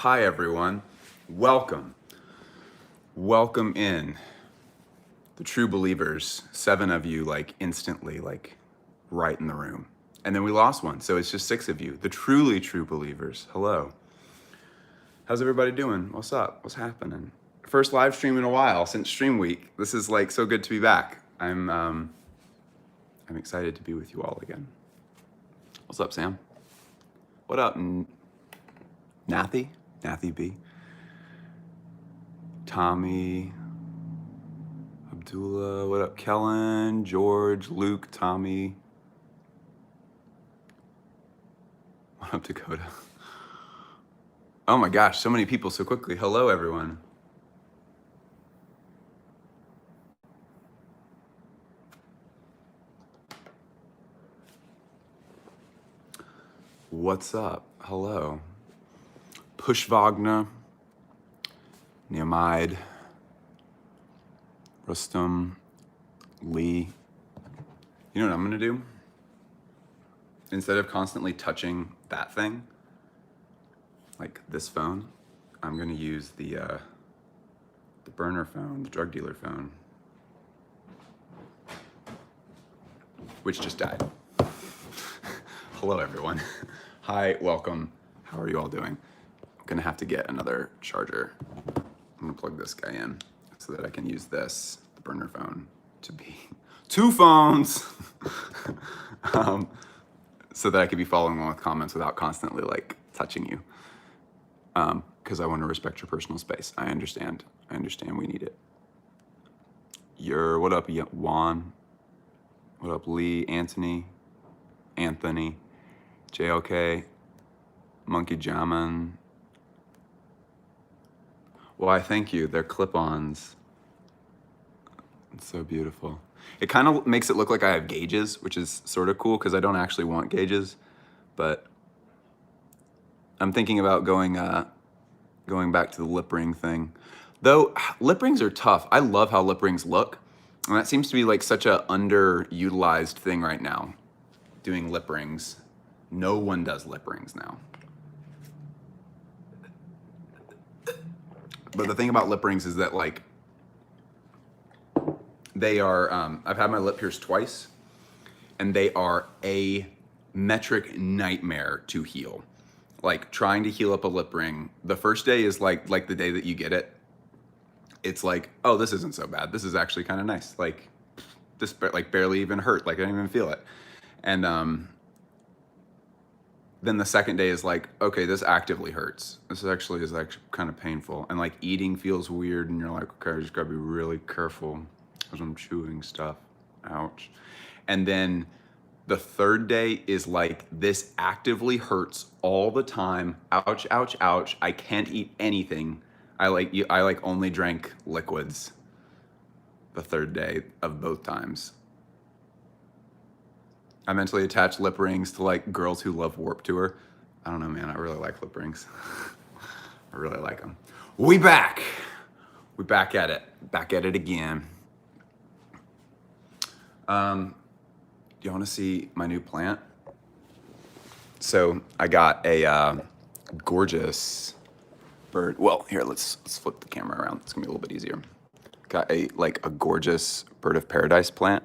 Hi, everyone. Welcome. Welcome in. The true believers, 7 of you, like instantly, like right in the room. And then we lost one, so it's just 6 of you. The truly true believers. Hello. How's everybody doing? What's up? What's happening? First live stream in a while since Stream Week. This is like so good to be back. I'm excited to be with you all again. What's up, Sam? What up, Nathy? Nathy B. Tommy. Abdullah. What up, Kellen? George, Luke, Tommy. What up, Dakota? Oh my gosh, so many people so quickly. Hello, everyone. What's up? Hello. Push Wagner, Neomide, Rustum, Lee. You know what I'm gonna do? Instead of constantly touching that thing, like this phone, I'm gonna use the burner phone, the drug dealer phone, which just died. Hello, everyone. Hi, welcome. How are you all doing? I'm gonna have to get another charger. I'm gonna plug this guy in so that I can use this, the burner phone, to be 2 phones, so that I could be following along with comments without constantly like touching you. Because I want to respect your personal space. I understand we need it. What up, Juan? What up, Lee, Anthony, JLK, Monkey Jamin. Why, thank you. They're clip-ons. It's so beautiful. It kind of makes it look like I have gauges, which is sort of cool because I don't actually want gauges, but I'm thinking about going back to the lip ring thing. Though lip rings are tough. I love how lip rings look, and that seems to be like such a underutilized thing right now, doing lip rings. No one does lip rings now. But the thing about lip rings is that like, they are, I've had my lip pierced twice, and they are a metric nightmare to heal. Like trying to heal up a lip ring, the first day is like the day that you get it. It's like, oh, this isn't so bad. This is actually kind of nice. Like this like barely even hurt. Like I didn't even feel it. And then the second day is like, okay, this actively hurts. This actually is like kind of painful. And like eating feels weird, and you're like, okay, I just gotta be really careful because I'm chewing stuff. Ouch. And then the third day is like, this actively hurts all the time. Ouch, ouch, ouch. I can't eat anything. I like only drank liquids the third day of both times. I mentally attach lip rings to like girls who love Warped Tour. I don't know, man. I really like lip rings. I really like them. We back at it. Back at it again. You want to see my new plant? So I got a gorgeous bird. Well, here, let's flip the camera around. It's gonna be a little bit easier. Got a gorgeous bird of paradise plant.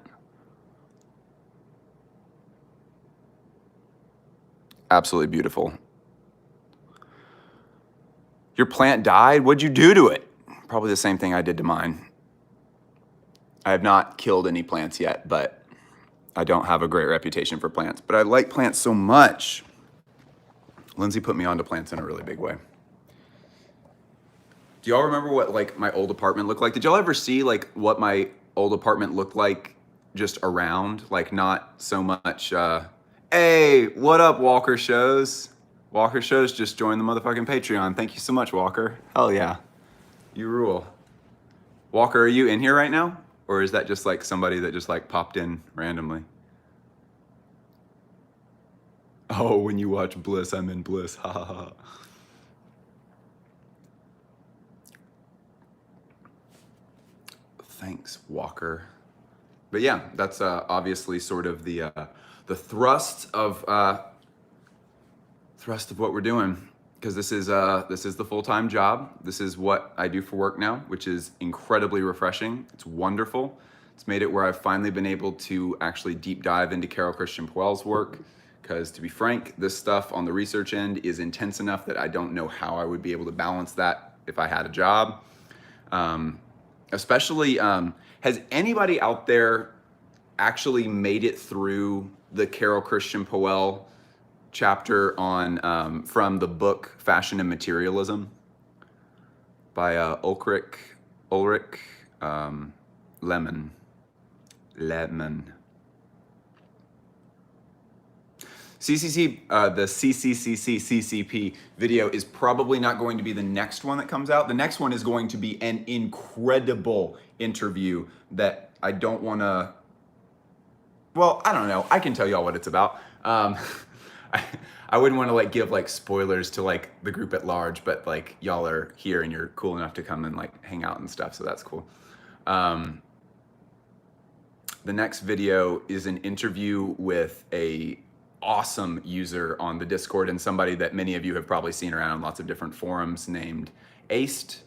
Absolutely beautiful. Your plant died? What'd you do to it? Probably the same thing I did to mine. I have not killed any plants yet, but I don't have a great reputation for plants. But I like plants so much. Lindsay put me onto plants in a really big way. Do y'all remember what like my old apartment looked like? Did y'all ever see like what my old apartment looked like just around? Like not so much, hey, what up, Walker Shows? Walker Shows just joined the motherfucking Patreon. Thank you so much, Walker. Hell yeah. You rule. Walker, are you in here right now? Or is that just like somebody that just like popped in randomly? Oh, when you watch Bliss, I'm in bliss. Ha ha ha. Thanks, Walker. But yeah, that's obviously sort of the thrust of what we're doing. because this is the full-time job. This is what I do for work now, which is incredibly refreshing. It's wonderful. It's made it where I've finally been able to actually deep dive into Carol Christian Puel's work, because to be frank, this stuff on the research end is intense enough that I don't know how I would be able to balance that if I had a job. Especially, has anybody out there actually made it through the Carol Christian Puel chapter on from the book Fashion and Materialism by Ulrich Lemon. CCC, the CCCP video is probably not going to be the next one that comes out. The next one is going to be an incredible interview that I don't want to, well, I don't know. I can tell y'all what it's about. I wouldn't want to like give like spoilers to like the group at large, but like y'all are here and you're cool enough to come and like hang out and stuff, so that's cool. The next video is an interview with a awesome user on the Discord and somebody that many of you have probably seen around on lots of different forums named Aced,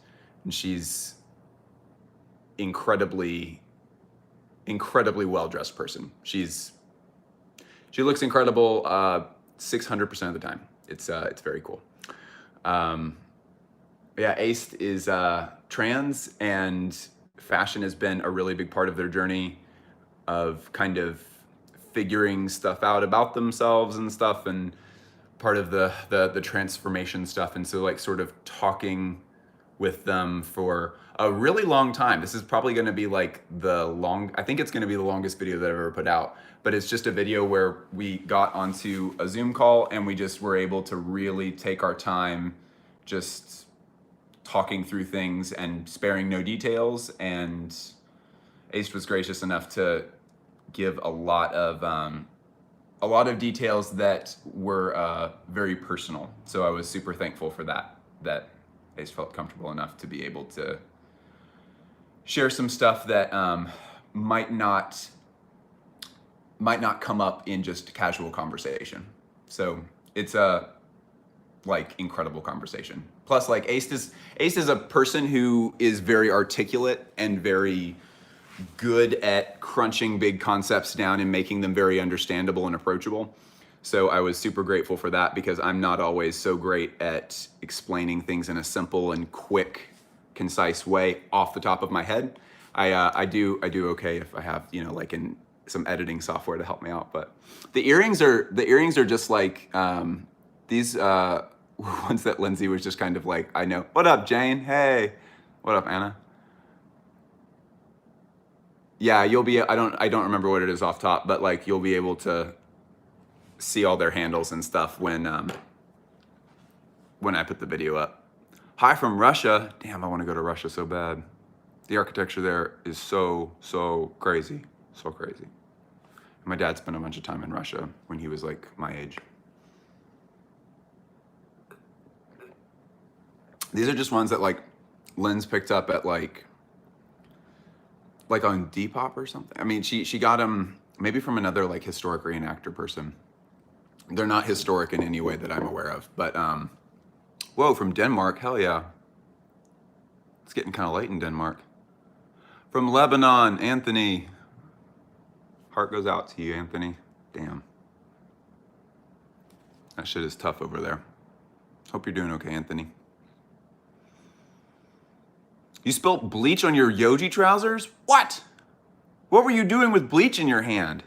and she's incredibly well-dressed person. She looks incredible 600% of the time. It's very cool. Yeah, Aced is trans, and fashion has been a really big part of their journey of kind of figuring stuff out about themselves and stuff, and part of the transformation stuff. And so like sort of talking with them for a really long time. This is probably going to be like I think it's going to be the longest video that I've ever put out, but it's just a video where we got onto a Zoom call and we just were able to really take our time just talking through things and sparing no details. And Ace was gracious enough to give a lot of details that were very personal. So I was super thankful for that Ace felt comfortable enough to be able to share some stuff that might not come up in just casual conversation. So it's a like incredible conversation. Plus, like Ace is a person who is very articulate and very good at crunching big concepts down and making them very understandable and approachable. So I was super grateful for that, because I'm not always so great at explaining things in a simple and quick, concise way off the top of my head. I do okay if I have, you know, like in some editing software to help me out. But the earrings are just like these ones that Lindsay was just kind of like, I know. What up, Jane? Hey. What up, Anna? Yeah, you'll be, I don't remember what it is off top, but like you'll be able to see all their handles and stuff when I put the video up. Hi from Russia. Damn, I want to go to Russia so bad. The architecture there is so crazy, so crazy. My dad spent a bunch of time in Russia when he was like my age. These are just ones that like Lynn's picked up at like on Depop or something. I mean, she got them maybe from another like historic reenactor person. They're not historic in any way that I'm aware of, but whoa, from Denmark, hell yeah. It's getting kind of late in Denmark. From Lebanon, Anthony. Heart goes out to you, Anthony. Damn. That shit is tough over there. Hope you're doing okay, Anthony. You spilt bleach on your Yoji trousers? What? What were you doing with bleach in your hand?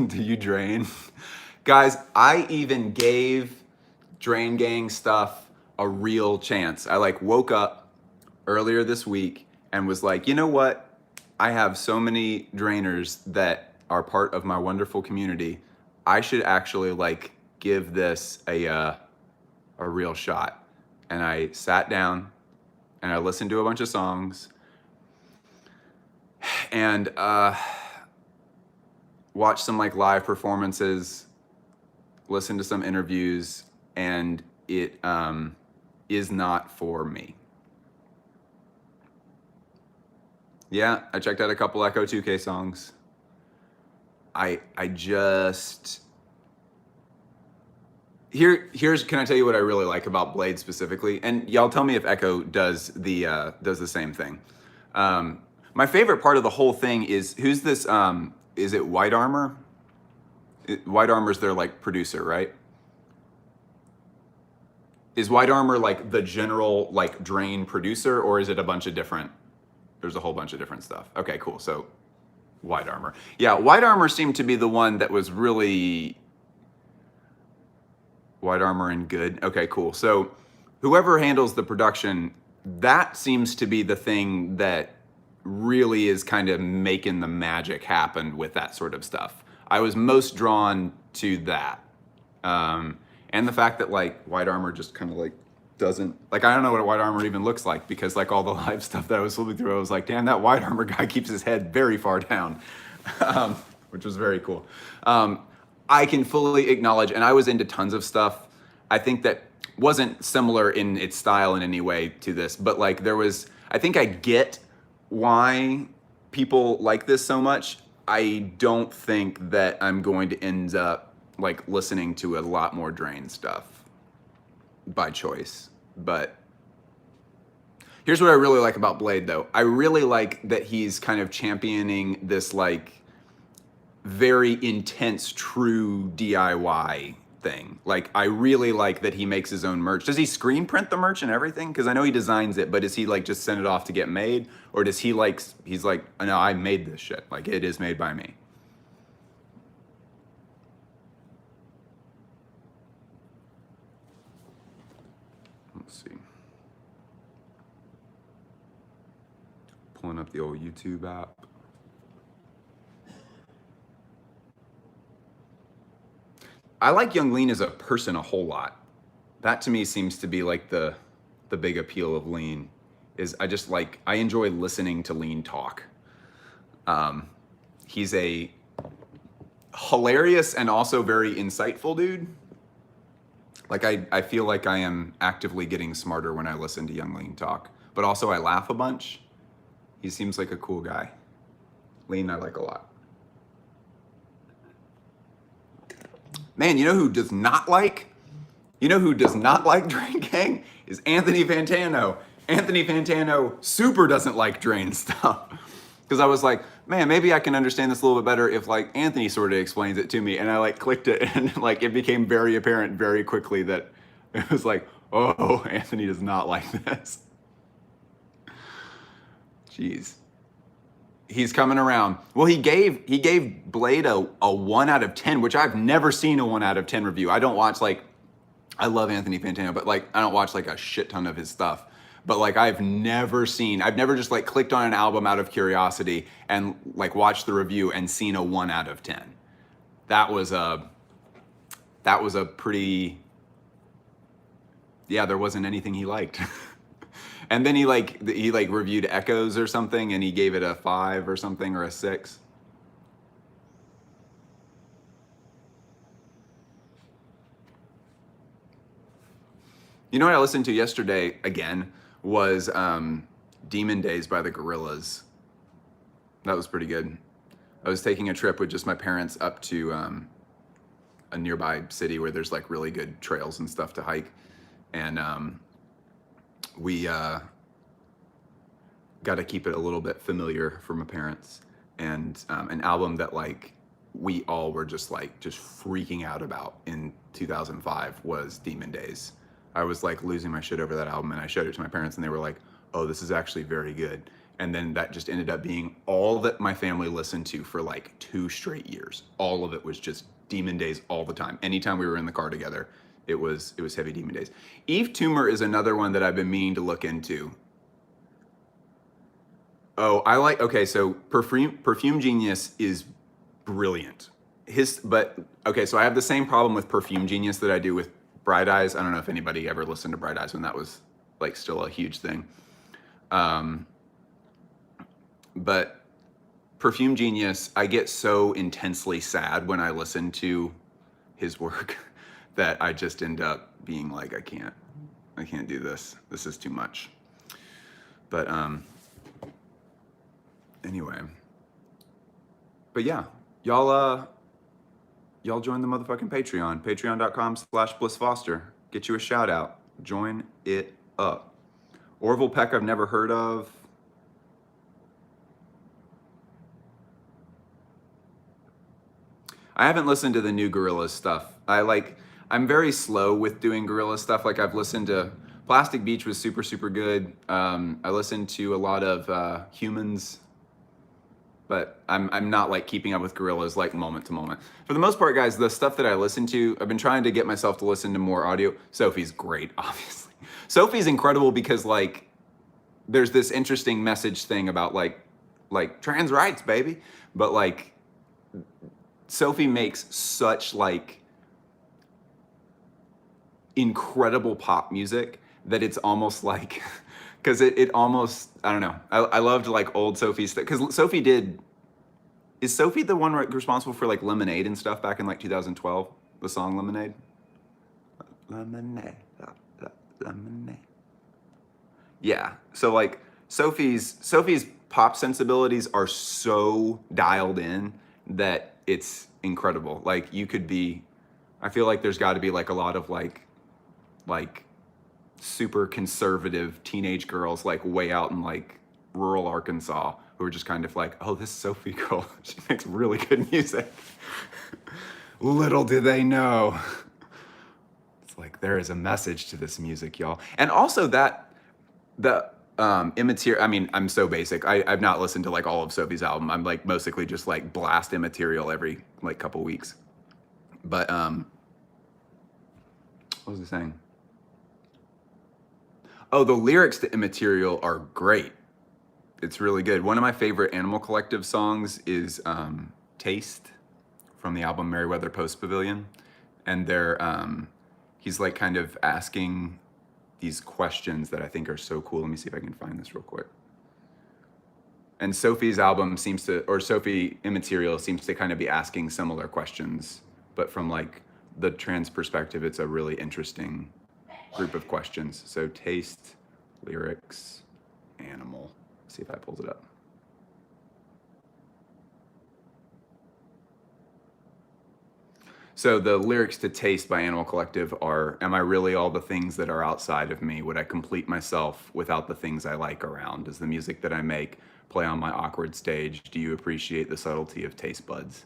Do you drain? Guys, I even gave Drain Gang stuff a real chance. I like woke up earlier this week and was like, you know what? I have so many drainers that are part of my wonderful community. I should actually like give this a real shot. And I sat down and I listened to a bunch of songs and watched some like live performances, listened to some interviews, and it is not for me. Yeah, I checked out a couple Echo 2K songs. I just here's can I tell you what I really like about Blade specifically? And y'all tell me if Echo does the same thing. My favorite part of the whole thing is who's this? Is it White Armor? White Armor's their like producer, right? Is White Armor like the general like Drain producer, or is it a bunch of different? There's a whole bunch of different stuff. Okay, cool. So White Armor, yeah, White Armor seemed to be the one that was really White Armor and good. Okay, cool. So whoever handles the production, that seems to be the thing that really is kind of making the magic happen with that sort of stuff. I was most drawn to that. And the fact that like White Armor just kind of like doesn't, like, I don't know what White Armor even looks like, because like all the live stuff that I was flipping through, I was like, damn, that White Armor guy keeps his head very far down, which was very cool. I can fully acknowledge, and I was into tons of stuff, I think that wasn't similar in its style in any way to this, but like there was, I think I get why people like this so much. I don't think that I'm going to end up like listening to a lot more Drain stuff by choice. But here's what I really like about Blade though. I really like that he's kind of championing this like very intense, true DIY thing. Like, I really like that he makes his own merch. Does he screen print the merch and everything? Because I know he designs it, but does he like just send it off to get made? Or does he like, he's like, no, I made this shit. Like, it is made by me. Let's see. Pulling up the old YouTube app. I like Young Lean as a person a whole lot. That to me seems to be like the big appeal of Lean, is I just like, I enjoy listening to Lean talk. He's a hilarious and also very insightful dude. Like I feel like I am actively getting smarter when I listen to Young Lean talk, but also I laugh a bunch. He seems like a cool guy. Lean I like a lot. Man, you know who does not like? You know who does not like Drain Gang? Is Anthony Fantano. Anthony Fantano super doesn't like Drain stuff. Because I was like, man, maybe I can understand this a little bit better if like Anthony sort of explains it to me. And I like clicked it and like it became very apparent very quickly that it was like, oh, Anthony does not like this. Jeez. He's coming around. Well, he gave Blade a 1 out of 10, which I've never seen a 1 out of 10 review. I don't watch like, I love Anthony Fantano, but like I don't watch like a shit ton of his stuff. But like I've never just like clicked on an album out of curiosity and like watched the review and seen a 1 out of 10. That was a pretty, yeah, there wasn't anything he liked. And then he reviewed Echoes or something and he gave it a 5 or something, or a 6. You know what I listened to yesterday again was Demon Days by the Gorillaz. That was pretty good. I was taking a trip with just my parents up to a nearby city where there's like really good trails and stuff to hike. And we got to keep it a little bit familiar for my parents. And an album that like we all were just freaking out about in 2005 was Demon Days. I was like losing my shit over that album, and I showed it to my parents and they were like, oh, this is actually very good. And then that just ended up being all that my family listened to for like 2 straight years. All of it was just Demon Days all the time. Anytime we were in the car together, it was heavy Demon Days. Yves Tumor is another one that I've been meaning to look into. Oh, I like, okay, so Perfume Genius is brilliant. Okay, so I have the same problem with Perfume Genius that I do with Bright Eyes. I don't know if anybody ever listened to Bright Eyes when that was like still a huge thing. But Perfume Genius, I get so intensely sad when I listen to his work that I just end up being like, I can't do this. This is too much. But anyway, but yeah, Y'all, y'all join the motherfucking Patreon. Patreon.com/BlissFoster. Get you a shout out. Join it up. Orville Peck, I've never heard of. I haven't listened to the new Gorillaz stuff. I'm very slow with doing Gorillaz stuff. Like I've listened to Plastic Beach was super, super good. I listened to a lot of Humans, but I'm not like keeping up with Gorillaz like moment to moment. For the most part, guys, the stuff that I listen to, I've been trying to get myself to listen to more audio. Sophie's great, obviously. Sophie's incredible because like there's this interesting message thing about like trans rights, baby. But like Sophie makes such like incredible pop music that it's almost like because it almost I don't know. I loved like old Sophie stuff because Sophie did. Is Sophie the one responsible for like Lemonade and stuff back in like 2012? The song Lemonade. Lemonade, lemonade. Yeah. So like Sophie's pop sensibilities are so dialed in that it's incredible. Like you could be, I feel like there's got to be like a lot of like super conservative teenage girls like way out in like rural Arkansas who are just kind of like, oh, this Sophie girl, she makes really good music. Little do they know. It's like there is a message to this music, y'all. And also that the Immaterial, I mean, I'm so basic. I've not listened to like all of Sophie's album. I'm like mostly just like blast Immaterial every like couple weeks. But what was I saying? Oh, the lyrics to Immaterial are great. It's really good. One of my favorite Animal Collective songs is Taste from the album Merriweather Post Pavilion. And he's like kind of asking these questions that I think are so cool. Let me see if I can find this real quick. And Sophie's album seems to, or Sophie Immaterial seems to kind of be asking similar questions, but from like the trans perspective, it's a really interesting group of questions. So Taste, lyrics, Animal. Let's see if I pulls it up. So the lyrics to Taste by Animal Collective are, am I really all the things that are outside of me? Would I complete myself without the things I like around? Does the music that I make play on my awkward stage? Do you appreciate the subtlety of taste buds?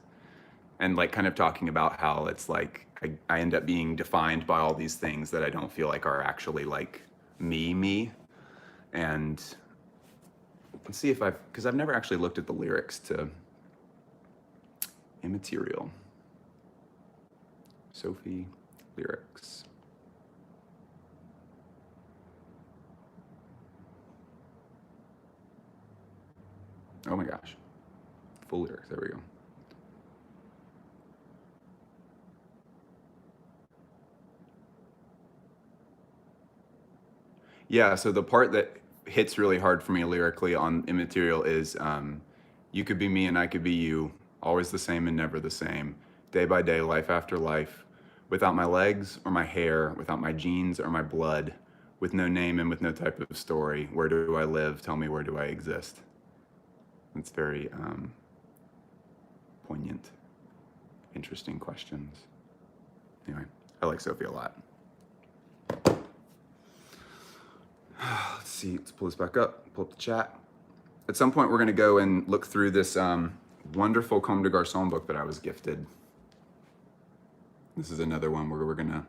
And like kind of talking about how it's like, I end up being defined by all these things that I don't feel like are actually like me. And let's see if because I've never actually looked at the lyrics to Immaterial. Sophie lyrics. Oh my gosh. Full lyrics, there we go. Yeah, so the part that hits really hard for me lyrically on Immaterial is you could be me and I could be you, always the same and never the same, day by day, life after life, without my legs or my hair, without my genes or my blood, with no name and with no type of story. Where do I live? Tell me, where do I exist? It's very poignant, interesting questions. Anyway, I like Sophie a lot. Let's see, let's pull this back up, pull up the chat. At some point, we're gonna go and look through this wonderful Comme des Garçons book that I was gifted. This is another one where we're gonna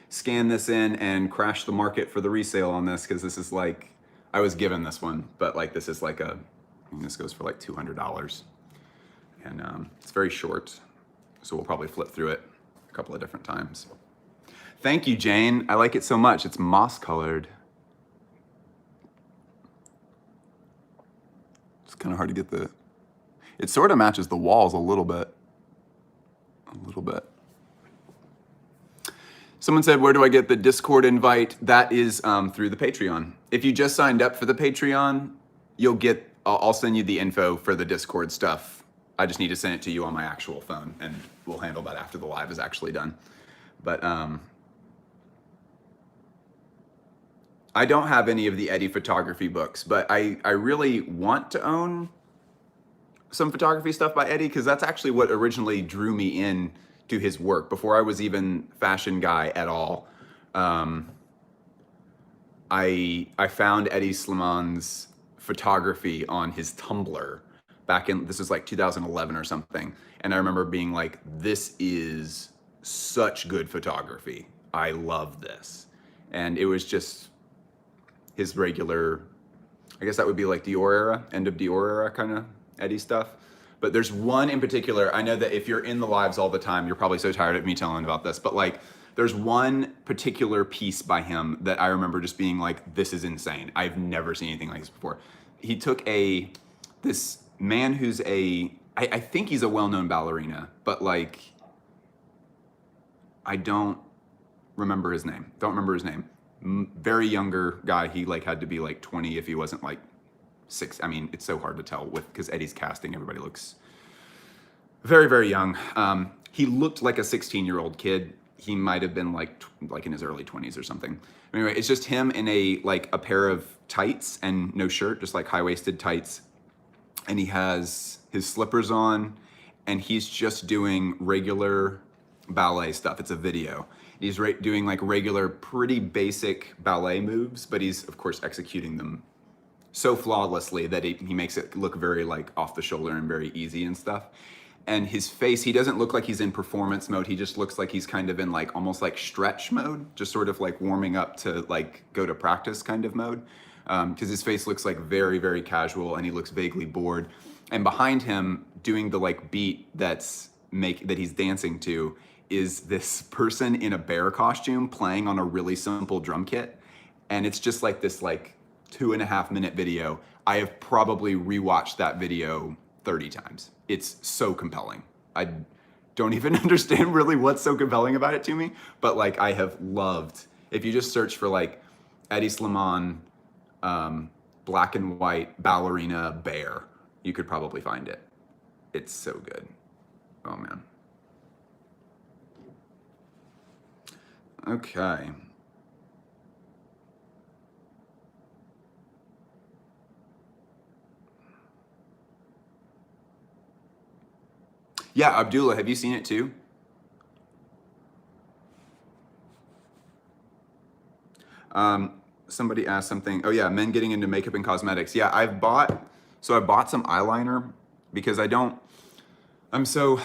scan this in and crash the market for the resale on this, because this is like, I was given this one, but like this is like this goes for like $200. And it's very short, so we'll probably flip through it a couple of different times. Thank you, Jane. I like it so much. It's moss colored. It's kind of hard to get it sort of matches the walls a little bit. Someone said, where do I get the Discord invite? That is through the Patreon. If you just signed up for the Patreon, you'll get, I'll send you the info for the Discord stuff. I just need to send it to you on my actual phone, and we'll handle that after the live is actually done. But I don't have any of the Eddie photography books, but I really want to own some photography stuff by Eddie because that's actually what originally drew me in to his work before I was even fashion guy at all. Um, I found Eddie Sliman's photography on his Tumblr back in, this was like 2011 or something, and I remember being like, this is such good photography. I love this. And it was just his regular, I guess that would be like Dior era, end of Dior era kind of Eddie stuff. But there's one in particular, I know that if you're in the lives all the time, you're probably so tired of me telling about this, but like there's one particular piece by him that I remember just being like, this is insane. I've never seen anything like this before. He took this man who's I think he's a well-known ballerina, but like, I don't remember his name. Don't remember his name. Very younger guy. He like had to be like 20 if he wasn't like 6. I mean, it's so hard to tell because Eddie's casting, everybody looks very, very young. He looked like a 16-year-old kid. He might have been like in his early 20s or something. Anyway, it's just him in a pair of tights and no shirt, just like high-waisted tights. And he has his slippers on, and he's just doing regular ballet stuff. It's a video. He's doing like regular, pretty basic ballet moves, but he's of course executing them so flawlessly that he makes it look very like off the shoulder and very easy and stuff. And his face, he doesn't look like he's in performance mode. He just looks like he's kind of in like almost like stretch mode, just sort of like warming up to like go to practice kind of mode. Because his face looks like very, very casual and he looks vaguely bored. And behind him doing the like beat that he's dancing to is this person in a bear costume playing on a really simple drum kit. And it's just like this like 2.5-minute video. I have probably rewatched that video 30 times. It's so compelling. I don't even understand really what's so compelling about it to me, but like I have loved, if you just search for like Eddie Sliman, black and white ballerina bear, you could probably find it. It's so good. Oh man. Okay. Yeah, Abdullah, have you seen it too? Somebody asked something. Oh yeah, men getting into makeup and cosmetics. Yeah, I bought some eyeliner because I'm so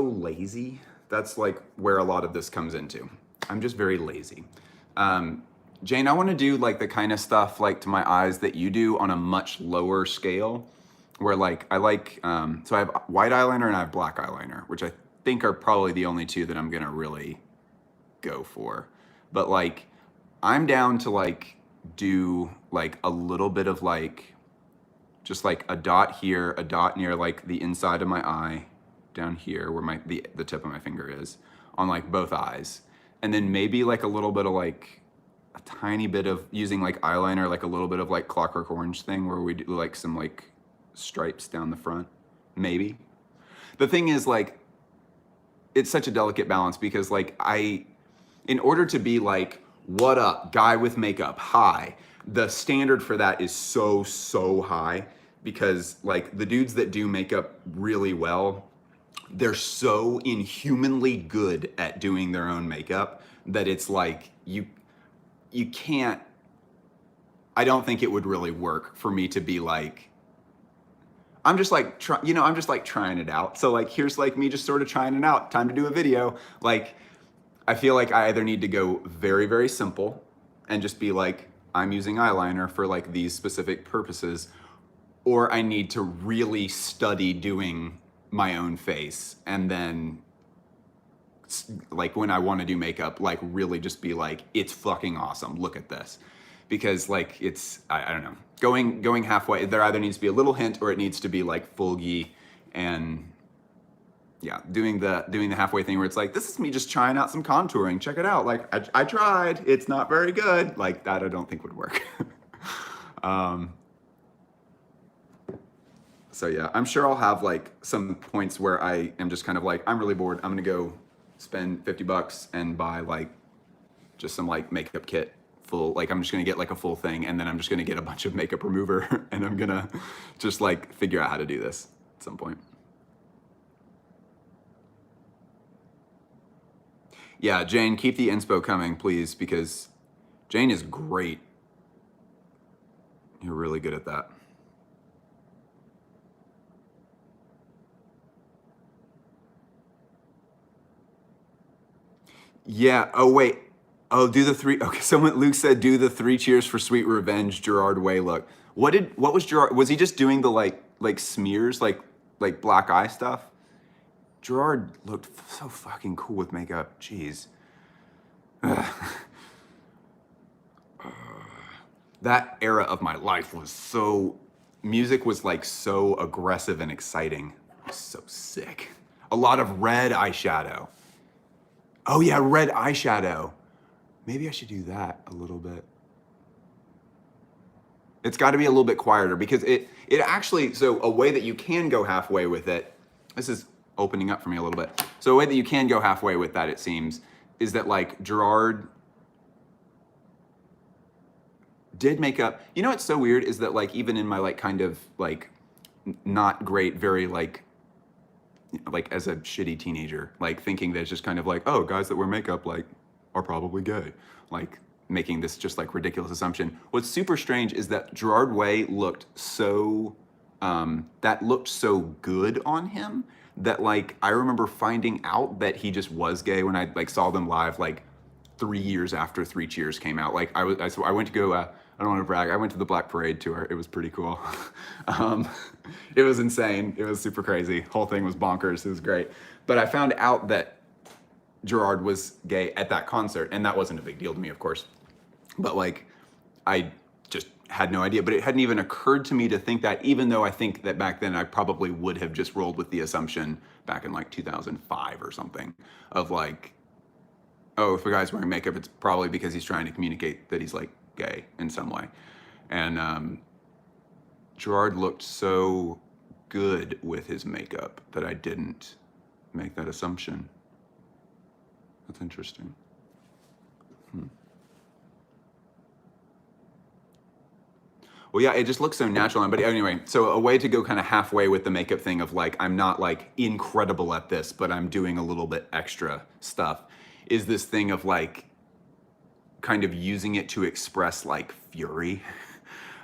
lazy. That's like where a lot of this comes into. I'm just very lazy. Jane, I want to do like the kind of stuff like to my eyes that you do on a much lower scale, where like I like, so I have white eyeliner and I have black eyeliner, which I think are probably the only two that I'm gonna really go for. But like, I'm down to like do like a little bit of like, just like a dot here, a dot near like the inside of my eye, down here where the tip of my finger is, on like both eyes. And then maybe like a little bit of like, a tiny bit of using like eyeliner, like a little bit of like Clockwork Orange thing where we do like some like stripes down the front, maybe. The thing is like, it's such a delicate balance because like in order to be like, what up, guy with makeup, hi, the standard for that is so, so high because like the dudes that do makeup really well, they're so inhumanly good at doing their own makeup that it's like, you can't, I don't think it would really work for me to be like, I'm just like, I'm just like trying it out. So like, here's like me just sort of trying it out, time to do a video. Like, I feel like I either need to go very, very simple and just be like, I'm using eyeliner for like these specific purposes, or I need to really study doing my own face and then like when I want to do makeup, like really just be like, it's fucking awesome. Look at this. Because like it's, I don't know, going halfway, there either needs to be a little hint or it needs to be like full gi. And yeah, doing the halfway thing where it's like, this is me just trying out some contouring. Check it out. Like I tried, it's not very good. Like that I don't think would work. So yeah, I'm sure I'll have like some points where I am just kind of like, I'm really bored. I'm gonna go spend $50 and buy like just some like makeup kit full, like I'm just gonna get like a full thing, and then I'm just gonna get a bunch of makeup remover and I'm gonna just like figure out how to do this at some point. Yeah, Jane, keep the inspo coming, please, because Jane is great. You're really good at that. Yeah. Oh wait. Oh, do the three. Okay. Luke said, do the three cheers for sweet revenge. Gerard Way look. What was Gerard? Was he just doing the like smears, like black eye stuff? Gerard looked so fucking cool with makeup. Jeez. That era of my life was so, music was like so aggressive and exciting. It was so sick. A lot of red eyeshadow. Oh yeah, red eyeshadow. Maybe I should do that a little bit. It's got to be a little bit quieter because it actually, so a way that you can go halfway with it, this is opening up for me a little bit. So a way that you can go halfway with that, it seems, is that like Gerard did makeup. You know what's so weird is that like even in my like kind of like not great, very like as a shitty teenager, like thinking that it's just kind of like, oh, guys that wear makeup like are probably gay. Like making this just like ridiculous assumption. What's super strange is that Gerard Way looked so, that looked so good on him that like, I remember finding out that he just was gay when I like saw them live like 3 years after Three Cheers came out. Like I went to go, I don't want to brag, I went to the Black Parade tour. It was pretty cool. It was insane. It was super crazy. Whole thing was bonkers. It was great. But I found out that Gerard was gay at that concert, and that wasn't a big deal to me, of course. But like, I just had no idea. But it hadn't even occurred to me to think that, even though I think that back then I probably would have just rolled with the assumption back in like 2005 or something of like, oh, if a guy's wearing makeup, it's probably because he's trying to communicate that he's like gay in some way. And Gerard looked so good with his makeup that I didn't make that assumption. That's interesting. Well, yeah, it just looks so natural. But anyway, so a way to go kind of halfway with the makeup thing of like, I'm not like incredible at this, but I'm doing a little bit extra stuff, is this thing of like kind of using it to express like fury.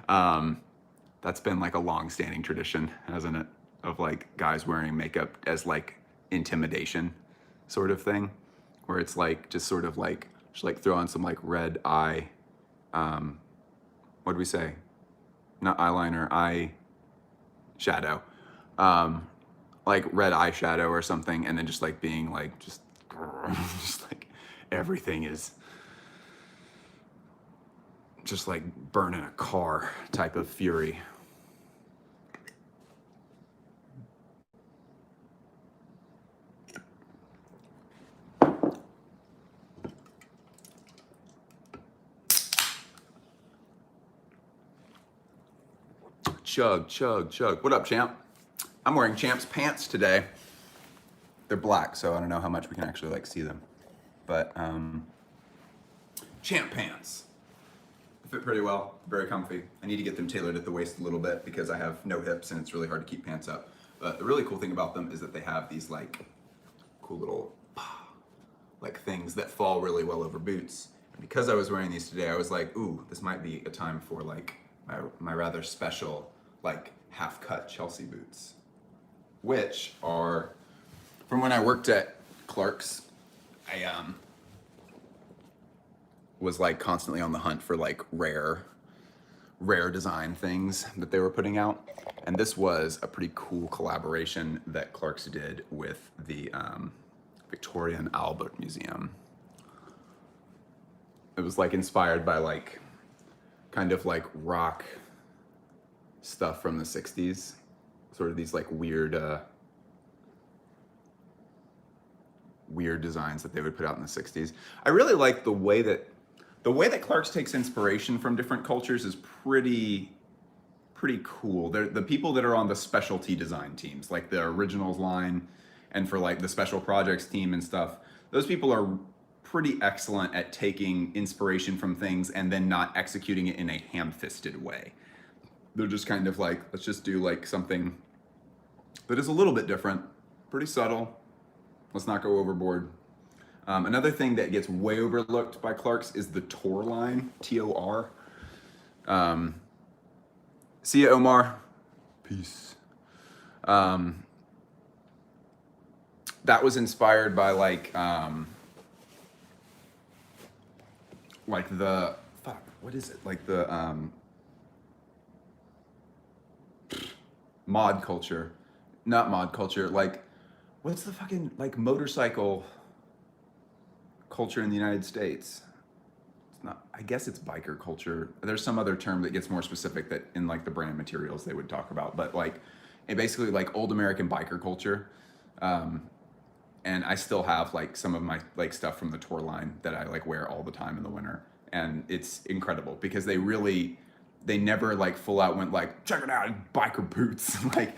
That's been like a long-standing tradition, hasn't it? Of like guys wearing makeup as like intimidation sort of thing, where it's like just sort of like just like throw on some like red eye, what do we say? Not eyeliner, eye shadow, like red eyeshadow or something, and then just like being like just like everything is just like burning a car type of fury. Chug, chug, chug. What up, champ? I'm wearing Champ's pants today. They're black, so I don't know how much we can actually like see them. But Champ pants. They fit pretty well, very comfy. I need to get them tailored at the waist a little bit because I have no hips and it's really hard to keep pants up. But the really cool thing about them is that they have these like cool little like things that fall really well over boots. And because I was wearing these today, I was like, ooh, this might be a time for like my rather special like half-cut Chelsea boots, which are from when I worked at Clark's. I was like constantly on the hunt for like rare design things that they were putting out, and this was a pretty cool collaboration that Clark's did with the Victoria and Albert Museum. It was like inspired by like kind of like rock stuff from the 60s, sort of these like weird designs that they would put out in the 60s. I really like the way that Clark's takes inspiration from different cultures is pretty cool. They're the people that are on the specialty design teams, like the originals line, and for like the special projects team and stuff. Those people are pretty excellent at taking inspiration from things and then not executing it in a ham-fisted way. They're just kind of like, let's just do like something that is a little bit different, pretty subtle. Let's not go overboard. Another thing that gets way overlooked by Clark's is the Tor line, T-O-R. See ya, Omar. Peace. That was inspired by like the, fuck, what is it? Like the mod culture. Not mod culture, like, what's the fucking, like, motorcycle culture in the United States? It's not, I guess it's biker culture. There's some other term that gets more specific that in like the brand materials they would talk about, but like, it basically like old American biker culture. And I still have like some of my like stuff from the Tor line that I like wear all the time in the winter. And it's incredible because they never like full out went like, check it out, biker boots. Like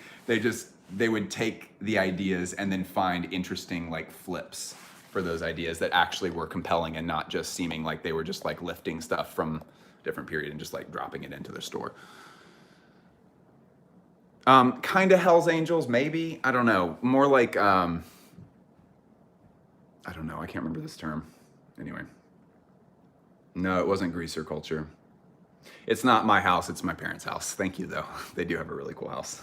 they would take the ideas and then find interesting like flips for those ideas that actually were compelling and not just seeming like they were just like lifting stuff from a different period and just like dropping it into their store. Kind of Hell's Angels, maybe, I don't know. More like, I don't know, I can't remember this term. Anyway. No, it wasn't greaser culture. It's not my house, it's my parents' house. Thank you, though. They do have a really cool house.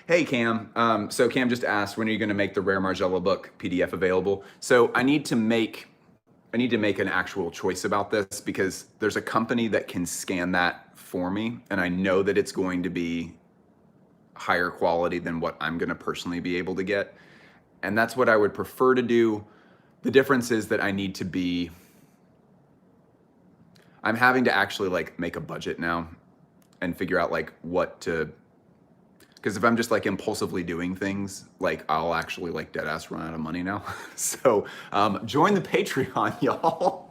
Hey, Cam. So Cam just asked, when are you going to make the Rare Margiela book PDF available? So I need to make an actual choice about this because there's a company that can scan that for me, and I know that it's going to be higher quality than what I'm going to personally be able to get. And that's what I would prefer to do. The difference is that I'm having to actually like make a budget now and figure out like what to, because if I'm just like impulsively doing things, like I'll actually like dead ass run out of money now. So join the Patreon, y'all.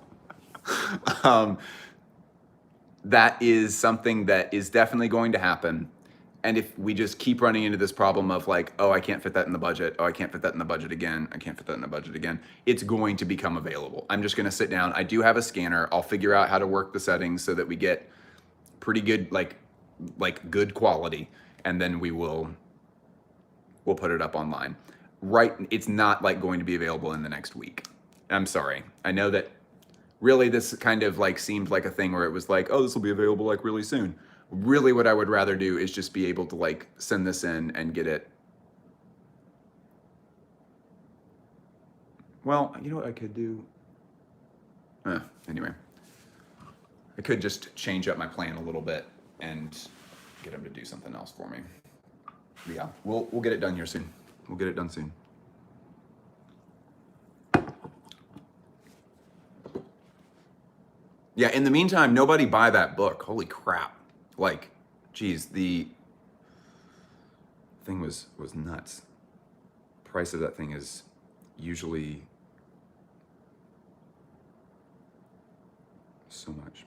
That is something that is definitely going to happen. And if we just keep running into this problem of like, oh, I can't fit that in the budget. Oh, I can't fit that in the budget again. I can't fit that in the budget again. It's going to become available. I'm just going to sit down. I do have a scanner. I'll figure out how to work the settings so that we get pretty good, like good quality. And then we'll put it up online. Right. It's not like going to be available in the next week. I'm sorry. I know that really this kind of like seemed like a thing where it was like, oh, this will be available like really soon. Really what I would rather do is just be able to like send this in and get it. Well, you know what I could do? Anyway, I could just change up my plan a little bit and get him to do something else for me. But yeah, we'll get it done here soon. We'll get it done soon. Yeah, in the meantime, nobody buy that book. Holy crap. Like, geez, the thing was nuts. Price of that thing is usually so much.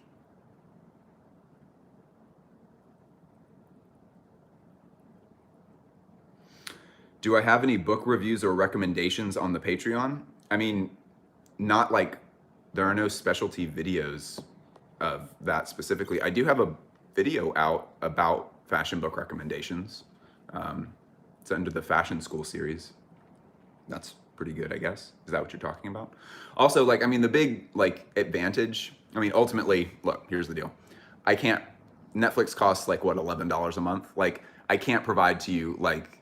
Do I have any book reviews or recommendations on the Patreon? I mean, not like, there are no specialty videos of that specifically. I do have a video out about fashion book recommendations. It's under the Fashion School series. That's pretty good, I guess. Is that what you're talking about? Also, like, I mean, the big like advantage, I mean, ultimately, look, here's the deal. Netflix costs like what, $11 a month? Like, I can't provide to you like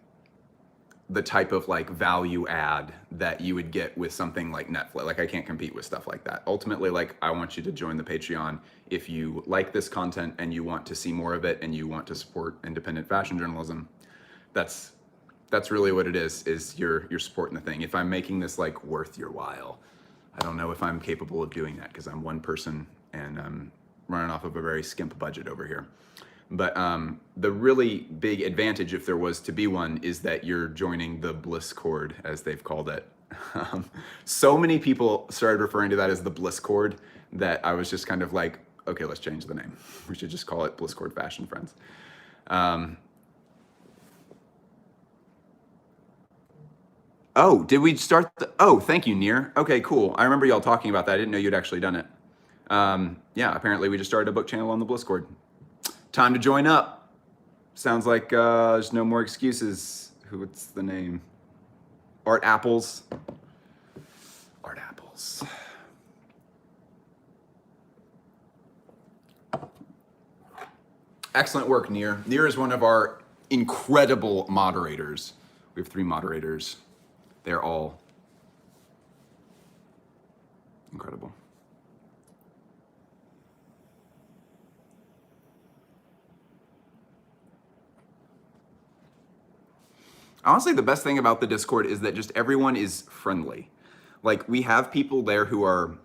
the type of like value add that you would get with something like Netflix. Like I can't compete with stuff like that. Ultimately, like I want you to join the Patreon if you like this content and you want to see more of it and you want to support independent fashion journalism. That's really what it is you're supporting the thing. If I'm making this like worth your while, I don't know if I'm capable of doing that because I'm one person and I'm running off of a very skimp budget over here. But the really big advantage, if there was to be one, is that you're joining the Blisscord, as they've called it. So many people started referring to that as the Blisscord that I was just kind of like, okay, let's change the name. We should just call it Blisscord Fashion Friends. Oh, did we start the, oh, thank you, Near. Okay, cool. I remember y'all talking about that. I didn't know you'd actually done it. Yeah, apparently we just started a book channel on the Bliscord. Time to join up. Sounds like there's no more excuses. What's the name? Art Apples. Art Apples. Excellent work, Near. Near is one of our incredible moderators. We have 3 moderators. They're all incredible. Honestly, the best thing about the Discord is that just everyone is friendly. Like, we have people there who are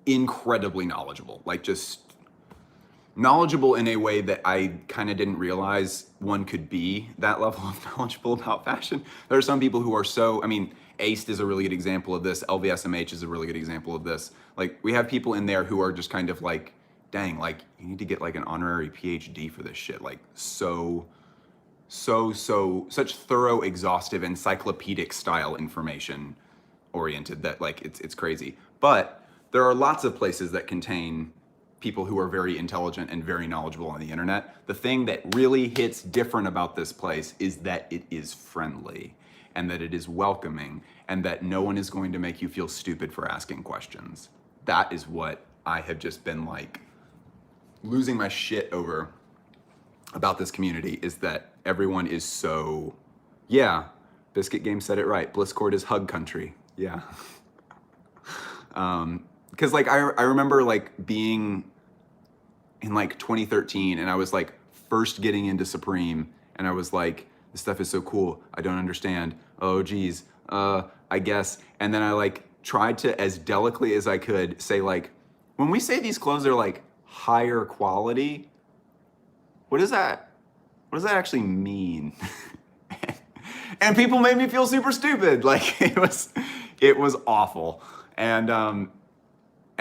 incredibly knowledgeable, like just knowledgeable in a way that I kind of didn't realize one could be that level of knowledgeable about fashion. There are some people who are so, I mean, Aced is a really good example of this. LVSMH is a really good example of this. Like, we have people in there who are just kind of like, dang, like, you need to get like an honorary PhD for this shit. Like, such thorough, exhaustive, encyclopedic style information oriented that like it's crazy. But there are lots of places that contain people who are very intelligent and very knowledgeable on the internet. The thing that really hits different about this place is that it is friendly and that it is welcoming and that no one is going to make you feel stupid for asking questions. That is what I have just been like losing my shit over about this community, is that everyone is so, yeah, Biscuit Game said it right. Bliscord is hug country. Yeah. Because like I remember like being in like 2013 and I was like first getting into Supreme and I was like, this stuff is so cool. I don't understand. Oh geez, I guess. And then I like tried to, as delicately as I could, say like, when we say these clothes are like higher quality, what does that actually mean? And people made me feel super stupid. Like it was awful. And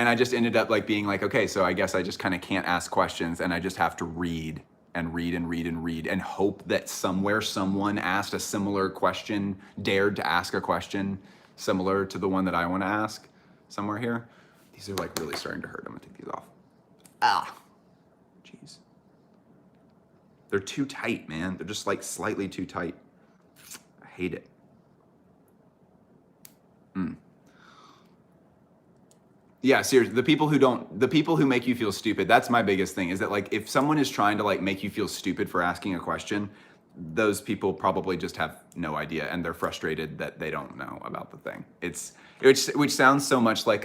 I just ended up like being like, okay, so I guess I just kind of can't ask questions and I just have to read and read and read and read and hope that somewhere someone asked a similar question, dared to ask a question similar to the one that I want to ask somewhere here. These are like really starting to hurt. I'm gonna take these off. Ah, jeez. They're too tight, man. They're just like slightly too tight. I hate it. Yeah, seriously, the people who make you feel stupid, that's my biggest thing, is that like if someone is trying to like make you feel stupid for asking a question, those people probably just have no idea and they're frustrated that they don't know about the thing. Which sounds so much like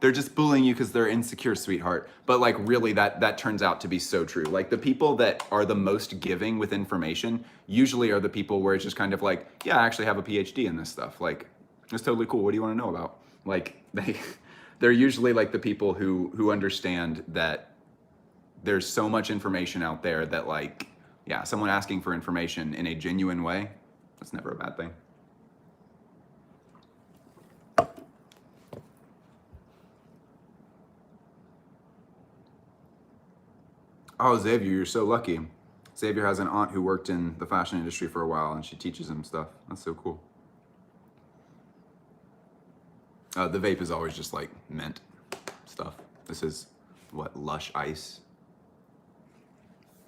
they're just bullying you because they're insecure, sweetheart. But like really that turns out to be so true. Like the people that are the most giving with information usually are the people where it's just kind of like, yeah, I actually have a PhD in this stuff. Like, it's totally cool. What do you want to know about? Like they're usually like the people who understand that there's so much information out there that like, yeah, someone asking for information in a genuine way, that's never a bad thing. Oh, Xavier, you're so lucky. Xavier has an aunt who worked in the fashion industry for a while and she teaches him stuff. That's so cool. The vape is always just like mint stuff. This is what, Lush Ice?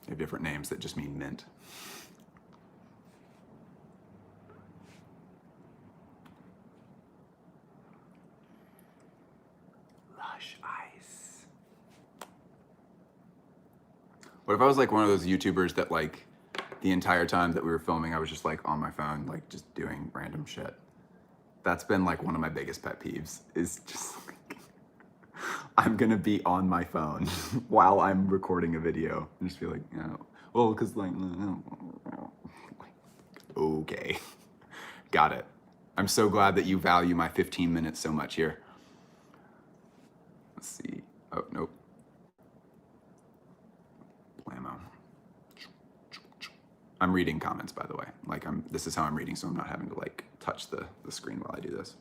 They have different names that just mean mint. Lush Ice. What if I was like one of those YouTubers that like the entire time that we were filming, I was just like on my phone, like just doing random shit? That's been like one of my biggest pet peeves, is just like, I'm gonna be on my phone while I'm recording a video and just feel like, you know, well, cause like, okay, got it. I'm so glad that you value my 15 minutes so much here. Let's see, oh, nope. Blammo. I'm reading comments, by the way. Like this is how I'm reading, so I'm not having to like touch the screen while I do this.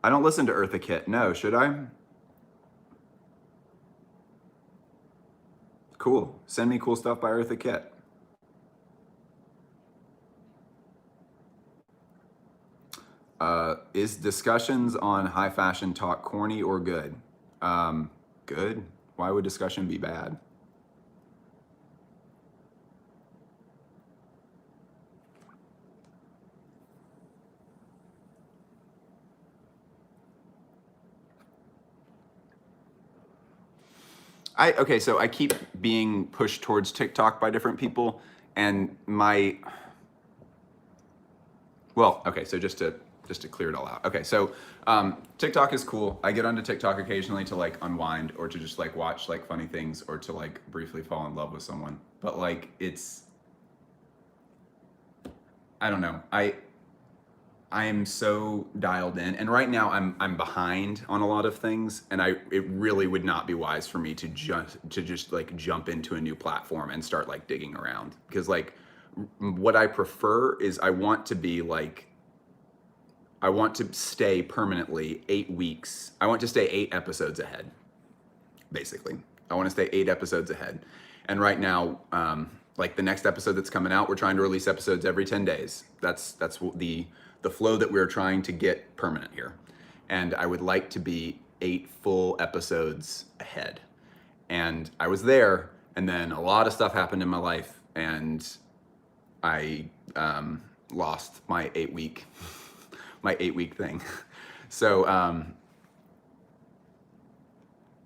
I don't listen to Eartha Kitt. No, should I? Cool. Send me cool stuff by Eartha Kitt. Is discussions on high fashion talk corny or good? Good. Why would discussion be bad? Okay, so I keep being pushed towards TikTok by different people, and okay, so just to clear it all out. Okay, so TikTok is cool. I get onto TikTok occasionally to like unwind or to just like watch like funny things or to like briefly fall in love with someone. But like I don't know. I am so dialed in, and right now I'm behind on a lot of things, and it really would not be wise for me to just like jump into a new platform and start like digging around, because like what I prefer is I want to stay permanently 8 weeks. I want to stay 8 episodes ahead, basically. I want to stay 8 episodes ahead, and right now, like the next episode that's coming out, we're trying to release episodes every 10 days. That's the flow that we're trying to get permanent here. And I would like to be 8 full episodes ahead. And I was there, and then a lot of stuff happened in my life, and I lost my 8-week thing. So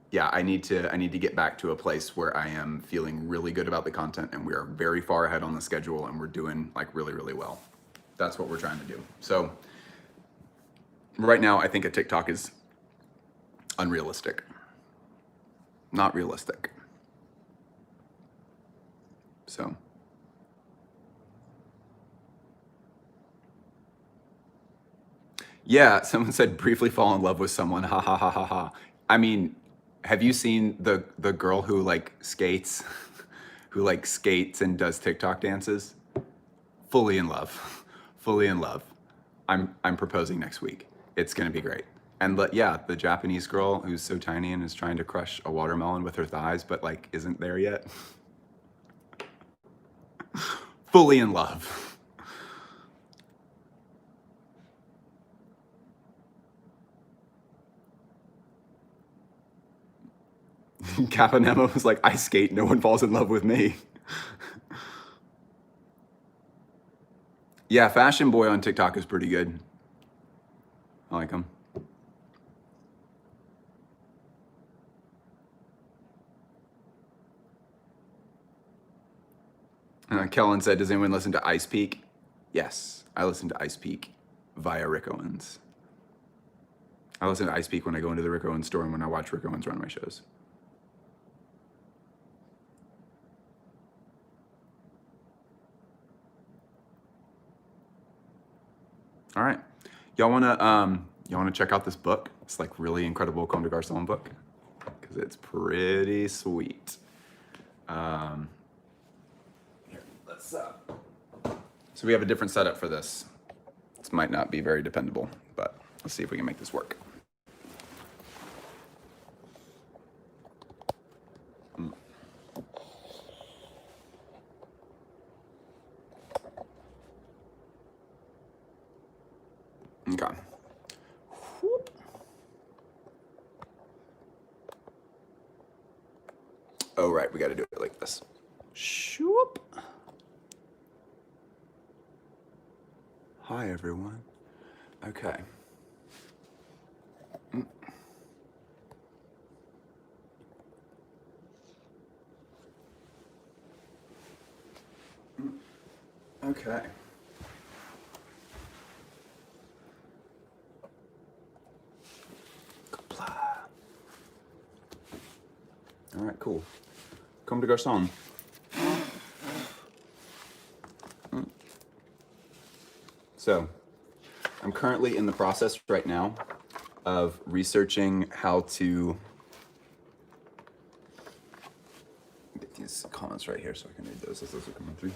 yeah, I need to get back to a place where I am feeling really good about the content, and we are very far ahead on the schedule, and we're doing like really, really well. That's what we're trying to do. So right now, I think a TikTok is unrealistic, not realistic. So yeah, someone said briefly fall in love with someone. Ha ha ha ha ha. I mean, have you seen the girl who like skates, who like skates and does TikTok dances? Fully in love, fully in love. I'm proposing next week. It's gonna be great. And yeah, the Japanese girl who's so tiny and is trying to crush a watermelon with her thighs, but like isn't there yet. Fully in love. Capanema was like, I skate, no one falls in love with me. Yeah, Fashion Boy on TikTok is pretty good. I like him. Kellen said, does anyone listen to Ice Peak? Yes, I listen to Ice Peak via Rick Owens. I listen to Ice Peak when I go into the Rick Owens store and when I watch Rick Owens run my shows. All right, y'all wanna check out this book? It's like really incredible Comme des Garçons book, because it's pretty sweet. Here, let's. So we have a different setup for this. This might not be very dependable, but let's see if we can make this work. Okay. Whoop. Oh, right, we got to do it like this. Shoop. Hi, everyone. Okay. Okay. All right, cool. Comme des Garçons. So, I'm currently in the process right now of researching how to get these comments right here so I can read those as those are coming through.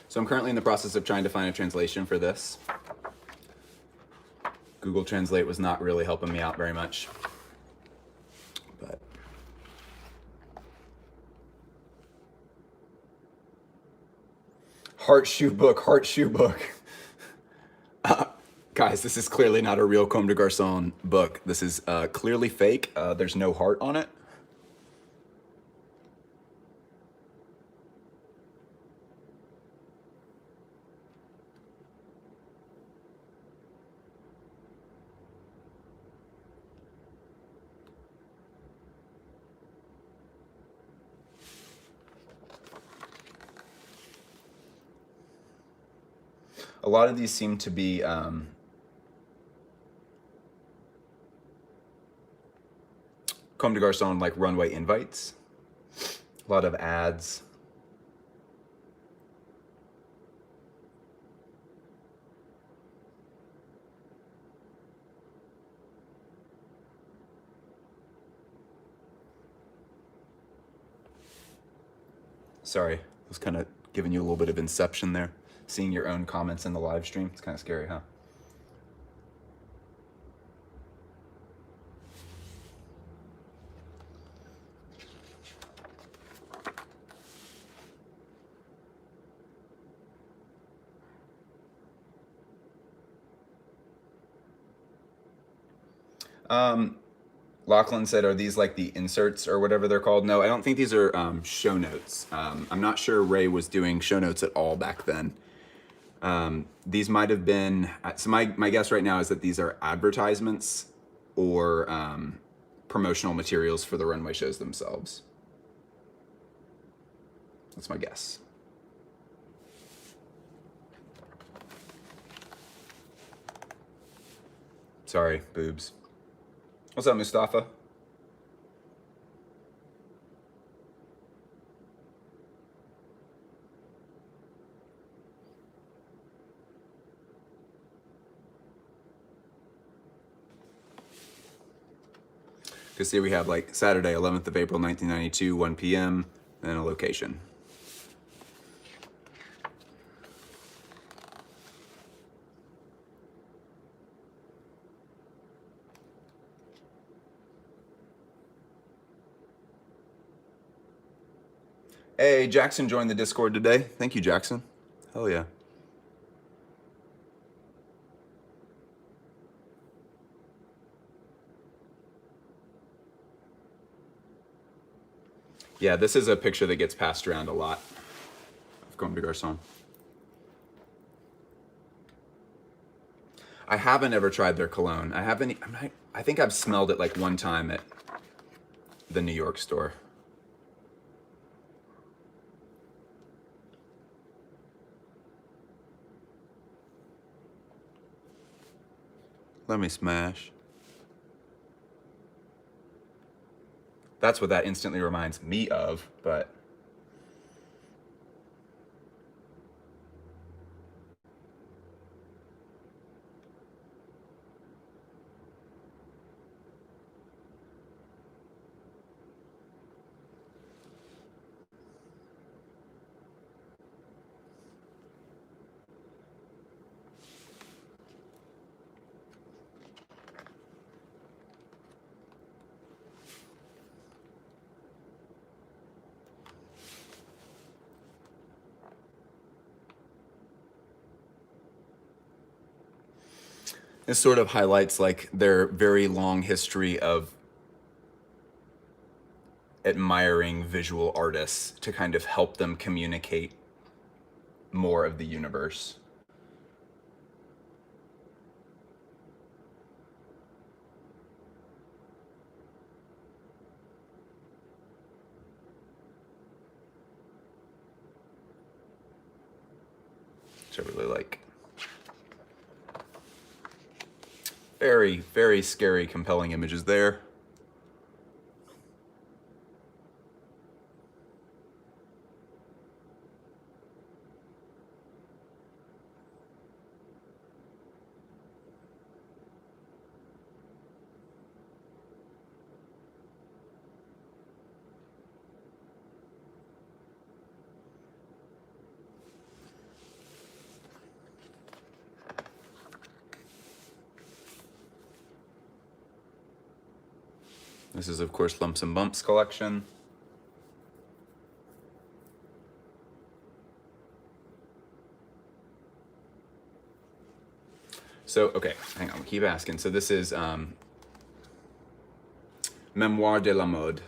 So I'm currently in the process of trying to find a translation for this. Google Translate was not really helping me out very much. But Heart shoe book, heart shoe book. Guys, this is clearly not a real Comme des Garçons book. This is clearly fake. There's no heart on it. A lot of these seem to be Comme des Garçons, like runway invites. A lot of ads. Sorry, I was kind of giving you a little bit of inception there. Seeing your own comments in the live stream. It's kind of scary, huh? Lachlan said, are these like the inserts or whatever they're called? No, I don't think these are show notes. I'm not sure Ray was doing show notes at all back then. These might have been, so my guess right now is that these are advertisements or promotional materials for the runway shows themselves. That's my guess. Sorry, boobs. What's up, Mustafa? Because here we have like Saturday, 11th of April, 1992, 1 p.m., and a location. Hey, Jackson joined the Discord today. Thank you, Jackson. Hell yeah. Yeah, this is a picture that gets passed around a lot of Comme des Garçons. I haven't ever tried their cologne. I think I've smelled it like one time at the New York store. Let me smash. That's what that instantly reminds me of, but this sort of highlights like their very long history of admiring visual artists to kind of help them communicate more of the universe. Which I really like. Very, very scary, compelling images there. This is, of course, Lumps and Bumps collection. So, okay, hang on, keep asking. So this is Memoire de la Mode.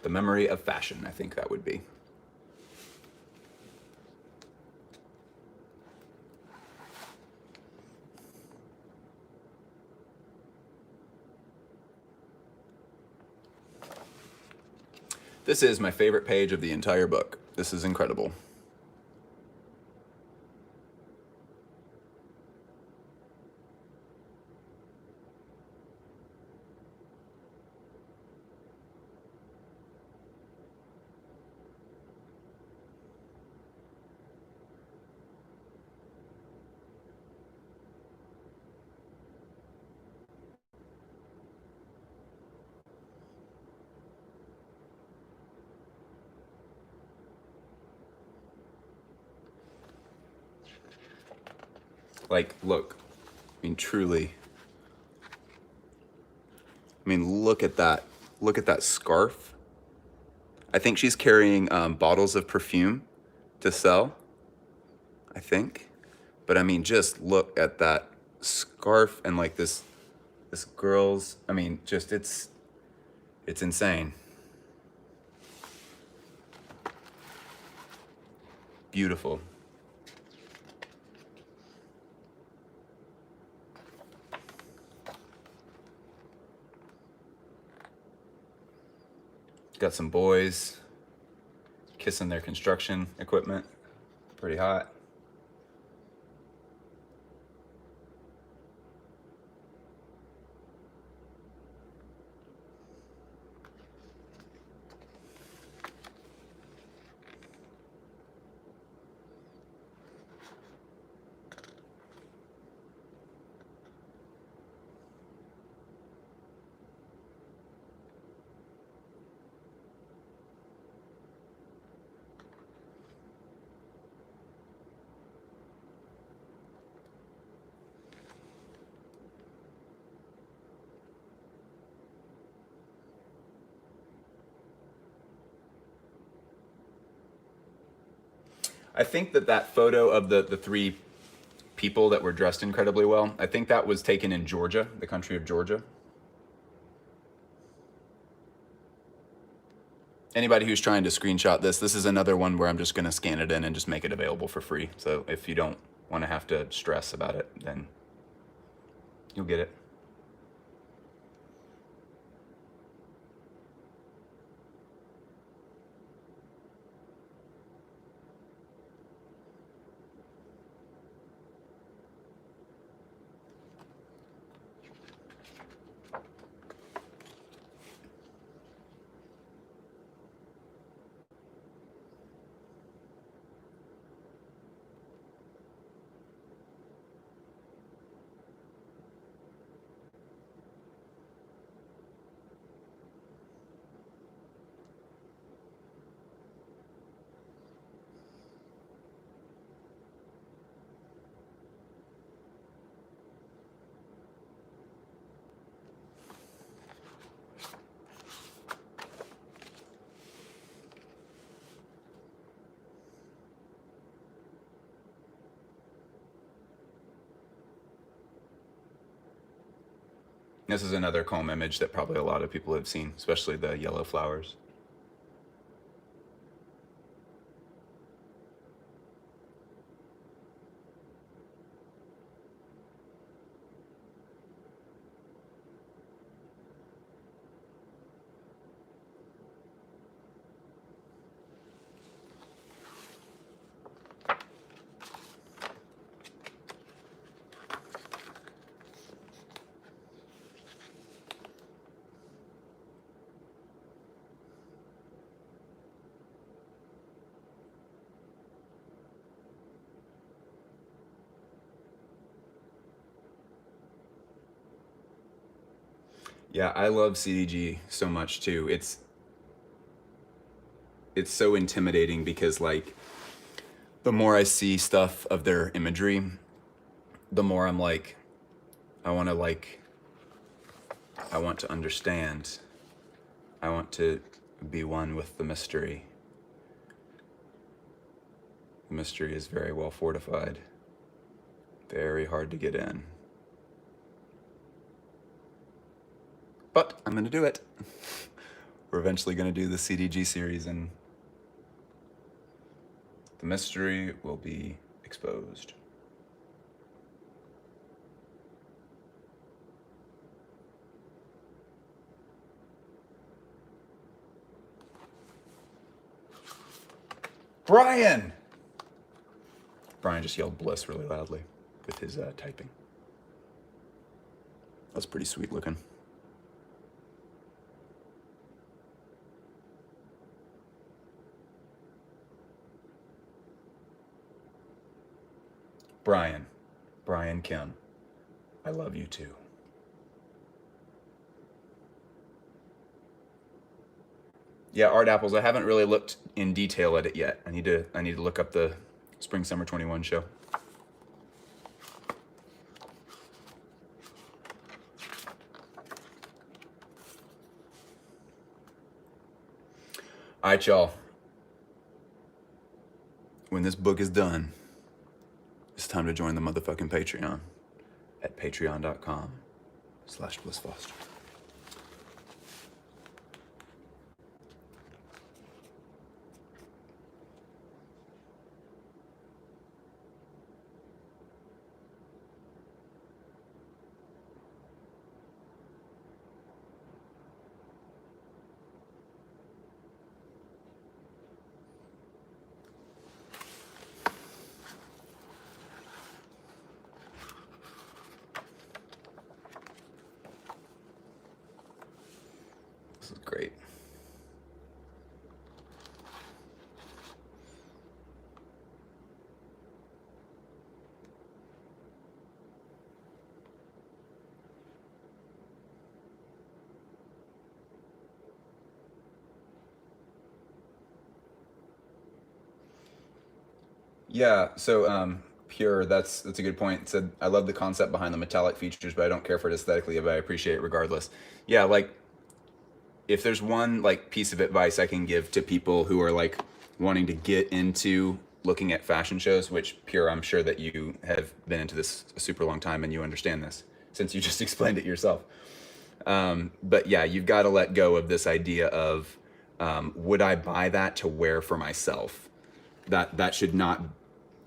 The Memory of Fashion, I think that would be. This is my favorite page of the entire book. This is incredible. Like, look, I mean, truly. I mean, look at that. Look at that scarf. I think she's carrying bottles of perfume to sell, I think. But I mean, just look at that scarf and like this girl's, I mean, just it's insane. Beautiful. Got some boys kissing their construction equipment. Pretty hot. I think that photo of the three people that were dressed incredibly well, I think that was taken in Georgia, the country of Georgia. Anybody who's trying to screenshot this is another one where I'm just gonna scan it in and just make it available for free. So if you don't wanna have to stress about it, then you'll get it. This is another comb image that probably a lot of people have seen, especially the yellow flowers. Yeah, I love CDG so much too. It's so intimidating because like the more I see stuff of their imagery, the more I'm like I want to understand. I want to be one with the mystery. The mystery is very well fortified. Very hard to get in. But I'm going to do it. We're eventually going to do the CDG series, and the mystery will be exposed. Brian! Brian just yelled bliss really loudly with his typing. That's pretty sweet looking. Brian Kim, I love you too. Yeah, Art Apples. I haven't really looked in detail at it yet. I need to look up the Spring Summer 21 show. All right, y'all. When this book is done, it's time to join the motherfucking Patreon at patreon.com/blissfoster. This is great. Yeah, so Pure, that's a good point. It said, I love the concept behind the metallic features, but I don't care for it aesthetically, but I appreciate it regardless. Yeah, like if there's one like piece of advice I can give to people who are like wanting to get into looking at fashion shows, which Pure, I'm sure that you have been into this a super long time and you understand this since you just explained it yourself. But yeah, you've got to let go of this idea of would I buy that to wear for myself? That should not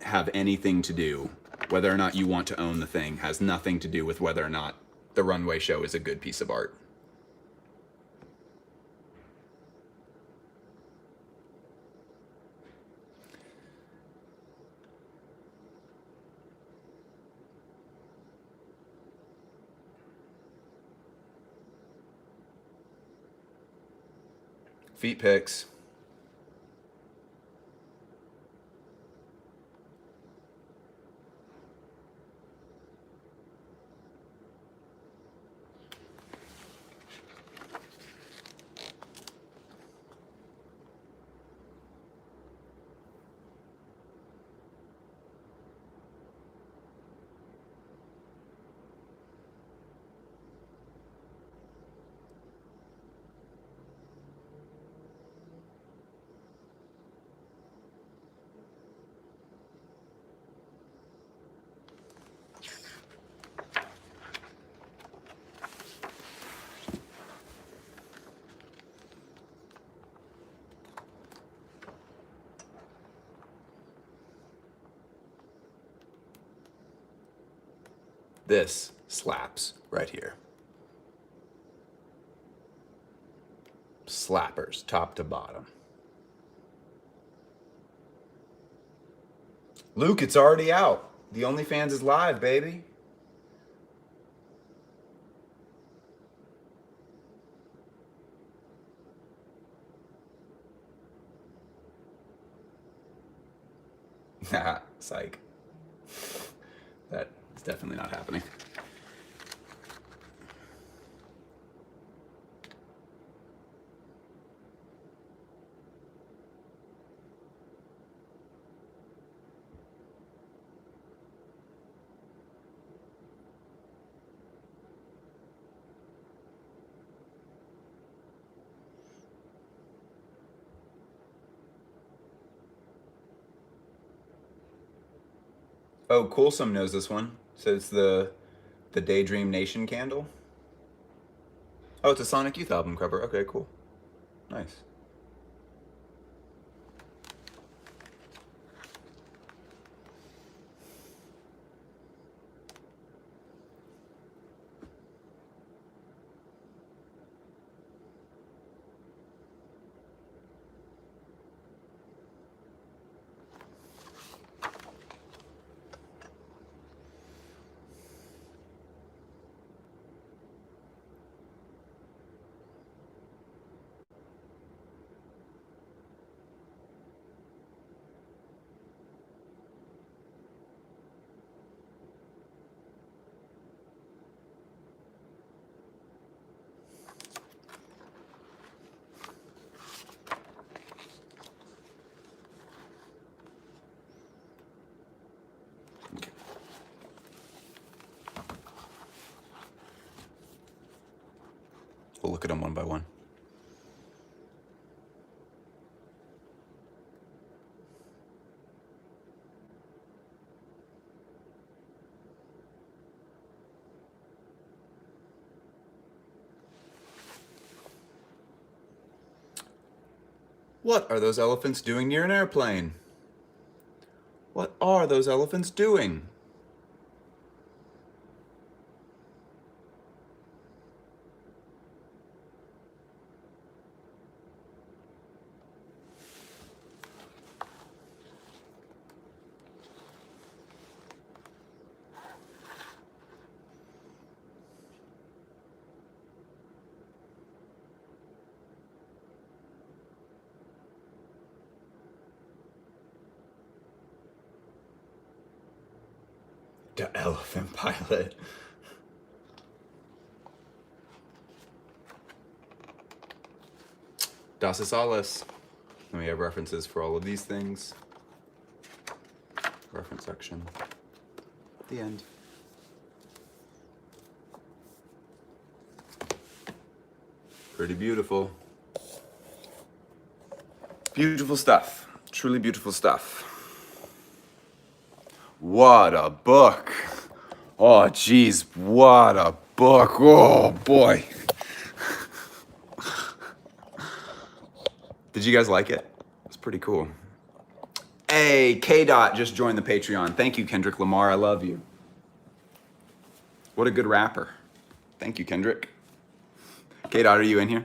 have anything to do, whether or not you want to own the thing has nothing to do with whether or not the runway show is a good piece of art. Feet pics. This slaps right here. Slappers, top to bottom. Luke, it's already out. The OnlyFans is live, baby. Nah, psych. That is definitely not happening. Oh, Coolsome knows this one. So it's the Daydream Nation candle. Oh, it's a Sonic Youth album cover. Okay, cool. Nice. We'll look at them one by one. What are those elephants doing near an airplane? What are those elephants doing? The elephant pilot. Das ist alles. And we have references for all of these things. Reference section. The end. Pretty beautiful. Beautiful stuff. Truly beautiful stuff. What a book. Oh, geez, what a book. Oh, boy. Did you guys like it? It's pretty cool. Hey, K. Dot just joined the Patreon. Thank you, Kendrick Lamar. I love you. What a good rapper. Thank you, Kendrick. K. Dot, are you in here?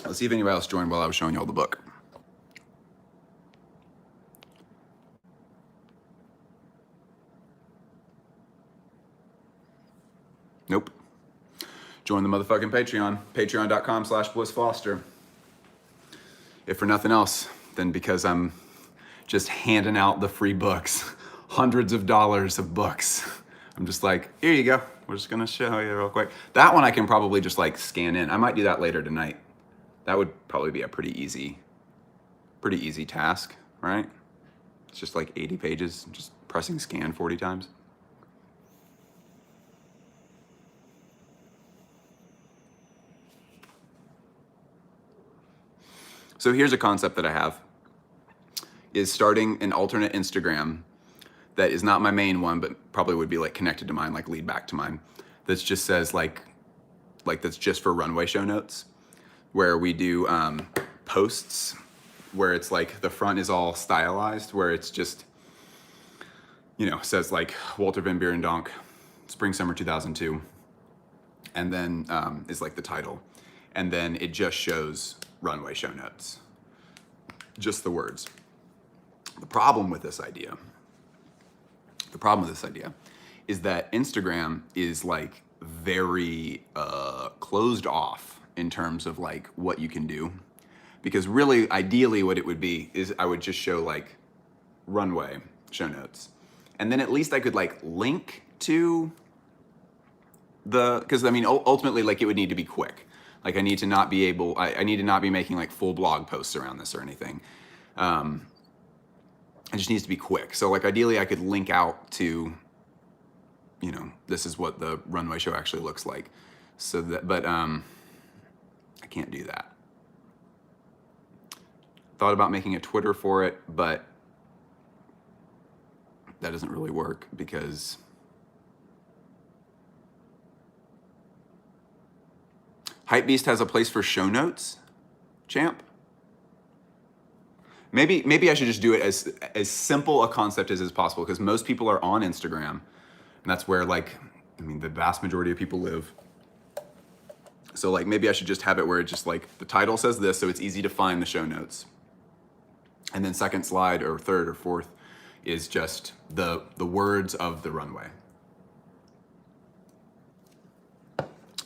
Let's see if anybody else joined while I was showing you all the book. Nope. Join the motherfucking Patreon. Patreon.com/BlissFoster. If for nothing else, then because I'm just handing out the free books. Hundreds of dollars of books. I'm just like, here you go. We're just gonna show you real quick. That one I can probably just like scan in. I might do that later tonight. That would probably be a pretty easy task, right? It's just like 80 pages, just pressing scan 40 times. So here's a concept that I have, is starting an alternate Instagram that is not my main one, but probably would be like connected to mine, like lead back to mine. That just says like that's just for runway show notes, where we do posts where it's like the front is all stylized, where it's just, you know, says like Walter Van Beirendonck, spring summer 2002, and then is like the title, and then it just shows runway show notes, just the words. The problem with this idea is that Instagram is like very closed off in terms of like what you can do, because really ideally what it would be is I would just show like runway show notes, and then at least I could like link to because I mean ultimately like it would need to be quick. Like I need to not be I need to not be making like full blog posts around this or anything. It just needs to be quick. So like ideally I could link out to, you know, this is what the runway show actually looks like. So that, but I can't do that. Thought about making a Twitter for it, but that doesn't really work because Hypebeast has a place for show notes, champ. Maybe I should just do it as simple a concept as is possible, because most people are on Instagram, and that's where, like, I mean, the vast majority of people live. So like maybe I should just have it where it just like the title says this, so it's easy to find the show notes. And then second slide or third or fourth is just the words of the runway.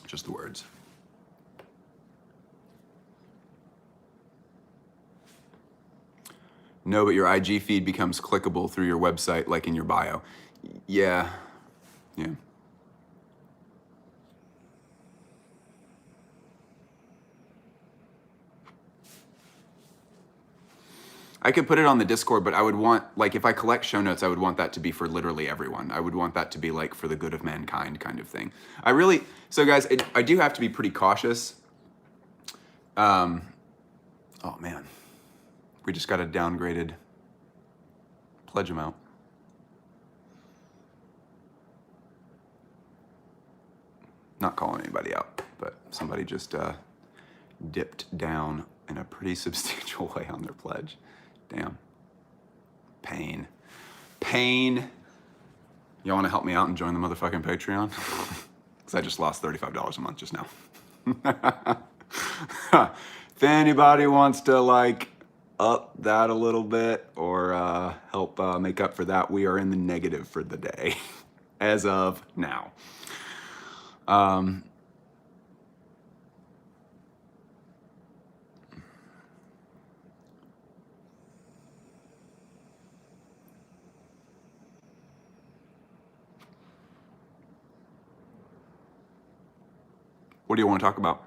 Just the words. No, but your IG feed becomes clickable through your website, like in your bio. Yeah. I could put it on the Discord, but I would want, like, if I collect show notes, I would want that to be for literally everyone. I would want that to be like for the good of mankind kind of thing. So guys, I do have to be pretty cautious. Oh man, we just got a downgraded pledge amount. Not calling anybody out, but somebody just dipped down in a pretty substantial way on their pledge. Damn. Pain. Y'all want to help me out and join the motherfucking Patreon? Because I just lost $35 a month just now. If anybody wants to like up that a little bit or help make up for that, we are in the negative for the day as of now. What do you want to talk about?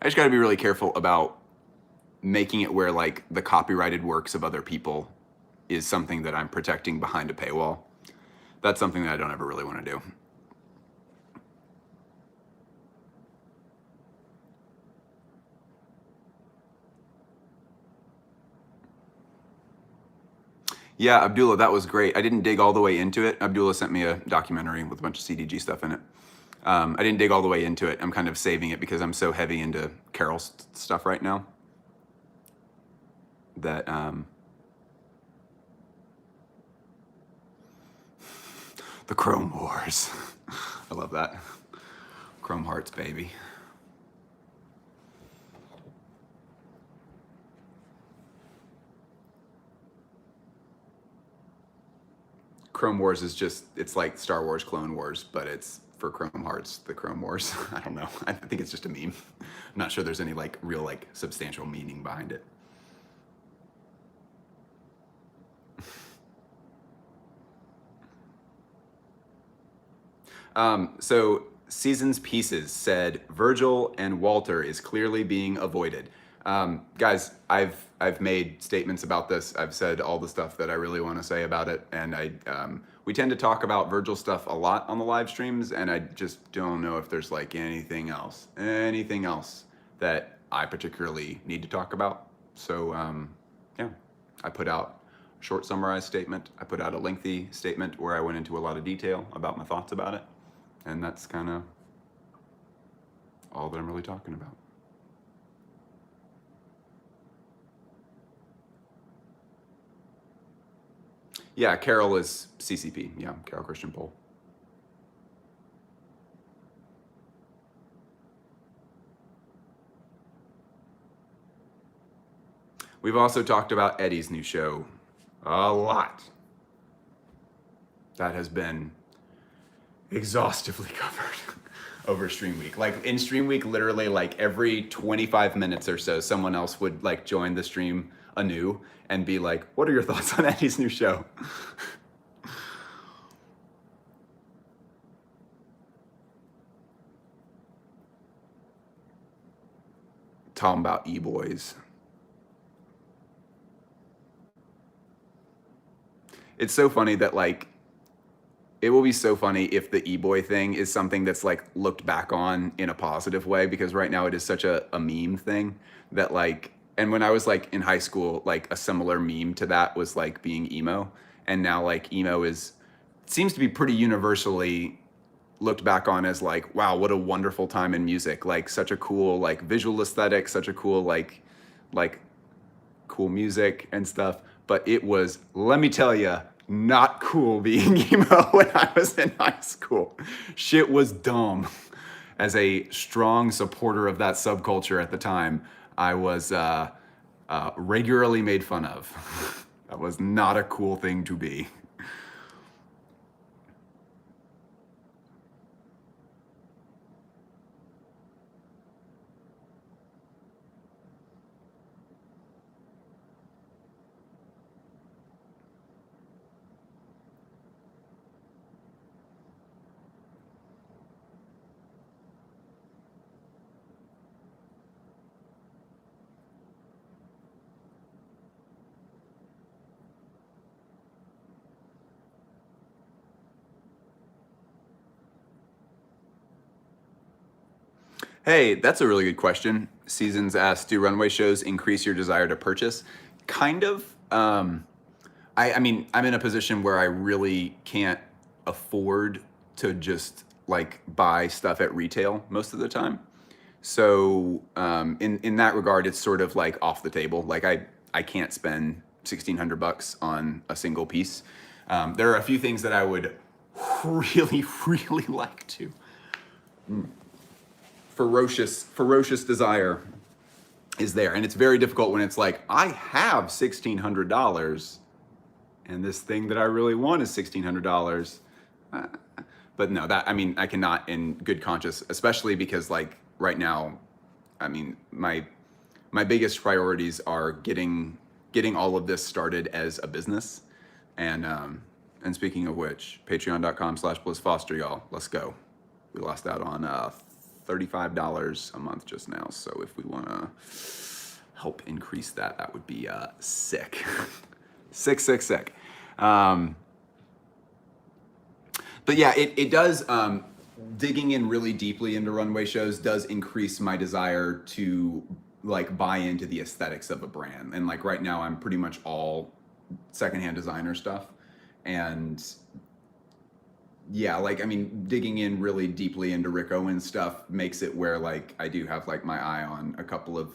I just got to be really careful about making it where like the copyrighted works of other people is something that I'm protecting behind a paywall. That's something that I don't ever really want to do. Yeah, Abdullah, that was great. I didn't dig all the way into it. Abdullah sent me a documentary with a bunch of CDG stuff in it. I didn't dig all the way into it. I'm kind of saving it because I'm so heavy into Carol's stuff right now that the Chrome Wars. I love that. Chrome Hearts, baby. Chrome Wars is just, it's like Star Wars Clone Wars, but it's for Chrome Hearts, the Chrome Wars. I don't know. I think it's just a meme. I'm not sure there's any like real like substantial meaning behind it. So Seasons Pieces said Virgil and Walter is clearly being avoided. Guys, I've made statements about this. I've said all the stuff that I really want to say about it, and we tend to talk about Virgil stuff a lot on the live streams, and I just don't know if there's like anything else that I particularly need to talk about. So yeah, I put out a short summarized statement. I put out a lengthy statement where I went into a lot of detail about my thoughts about it, and that's kind of all that I'm really talking about. Yeah, Carol is CCP. Yeah, Carol Christian Pole. We've also talked about Eddie's new show a lot. That has been exhaustively covered over Stream Week. Like in Stream Week, literally like every 25 minutes or so, someone else would like join the stream anew and be like, what are your thoughts on Eddie's new show? Talking about E-Boys. It's so funny that like it will be so funny if the e-boy thing is something that's like looked back on in a positive way, because right now it is such a meme thing that like, and when I was like in high school, like a similar meme to that was like being emo. And now like emo seems to be pretty universally looked back on as like, wow, what a wonderful time in music. Like such a cool like visual aesthetic, such a cool like cool music and stuff. But it was, let me tell you, not cool being emo when I was in high school. Shit was dumb. As a strong supporter of that subculture at the time, I was regularly made fun of. That was not a cool thing to be. Hey, that's a really good question. Seasons asks, do runway shows increase your desire to purchase? Kind of. I mean, I'm in a position where I really can't afford to just like buy stuff at retail most of the time. So in that regard, it's sort of like off the table. Like I can't spend $1,600 on a single piece. There are a few things that I would really like to. Ferocious desire is there, and it's very difficult when it's like I have $1,600, and this thing that I really want is $1,600. But no, that I mean I cannot in good conscience, especially because like right now, I mean my biggest priorities are getting all of this started as a business, and speaking of which, patreon.com/blissfoster, y'all, let's go. We lost out on $35 a month just now. So if we want to help increase that, that would be sick. sick. But yeah, it does, digging in really deeply into runway shows does increase my desire to like buy into the aesthetics of a brand. And like right now I'm pretty much all secondhand designer stuff. And yeah, like, I mean, digging in really deeply into Rick Owens stuff makes it where like I do have like my eye on a couple of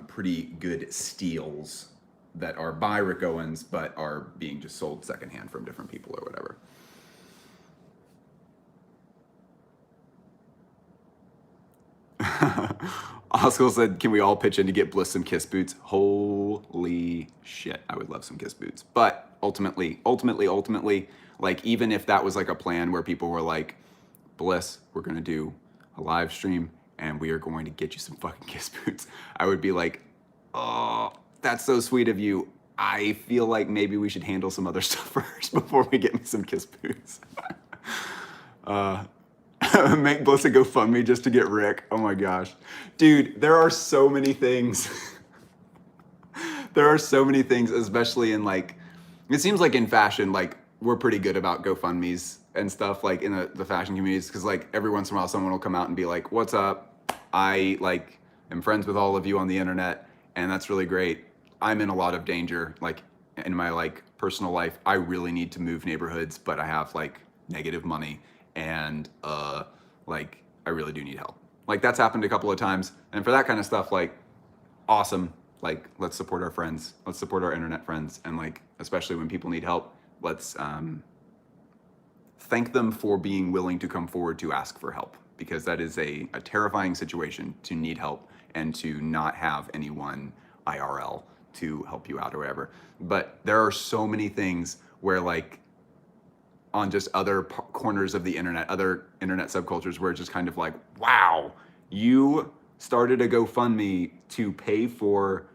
pretty good steals that are by Rick Owens, but are being just sold secondhand from different people or whatever. Oscar said, can we all pitch in to get Bliss some Kiss boots? Holy shit, I would love some Kiss boots. But ultimately, like even if that was like a plan where people were like, Bliss, we're gonna do a live stream and we are going to get you some fucking Kiss boots, I would be like, oh, that's so sweet of you. I feel like maybe we should handle some other stuff first before we get me some Kiss boots. Make Bliss a GoFundMe just to get Rick. Oh my gosh. Dude, there are so many things. There are so many things, especially in like, it seems like in fashion, like we're pretty good about GoFundMes and stuff like in the fashion communities. Cause like every once in a while someone will come out and be like, what's up? I like am friends with all of you on the internet and that's really great. I'm in a lot of danger. Like in my like personal life, I really need to move neighborhoods, but I have like negative money. And like I really do need help. Like that's happened a couple of times, and for that kind of stuff, like awesome. Like let's support our friends, let's support our internet friends, and like especially when people need help, let's thank them for being willing to come forward to ask for help, because that is a terrifying situation to need help and to not have anyone IRL to help you out or whatever. But there are so many things where like on just other corners of the internet, other internet subcultures where it's just kind of like, wow, you started a GoFundMe to pay for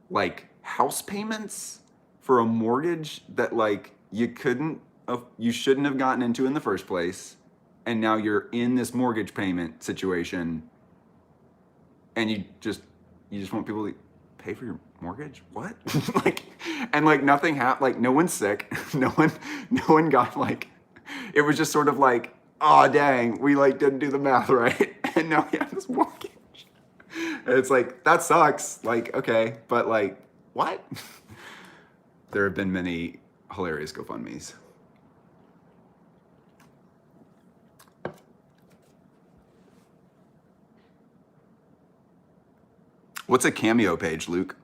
like house payments for a mortgage that like you shouldn't have gotten into in the first place. And now you're in this mortgage payment situation and you just want people to pay for your mortgage? What? like, and like nothing happened, like no one's sick. No one got like, it was just sort of like, oh dang, we like didn't do the math right, and now we have this mortgage. And it's like, that sucks. Like, okay, but like, what? There have been many hilarious GoFundMes. What's a Cameo page, Luke?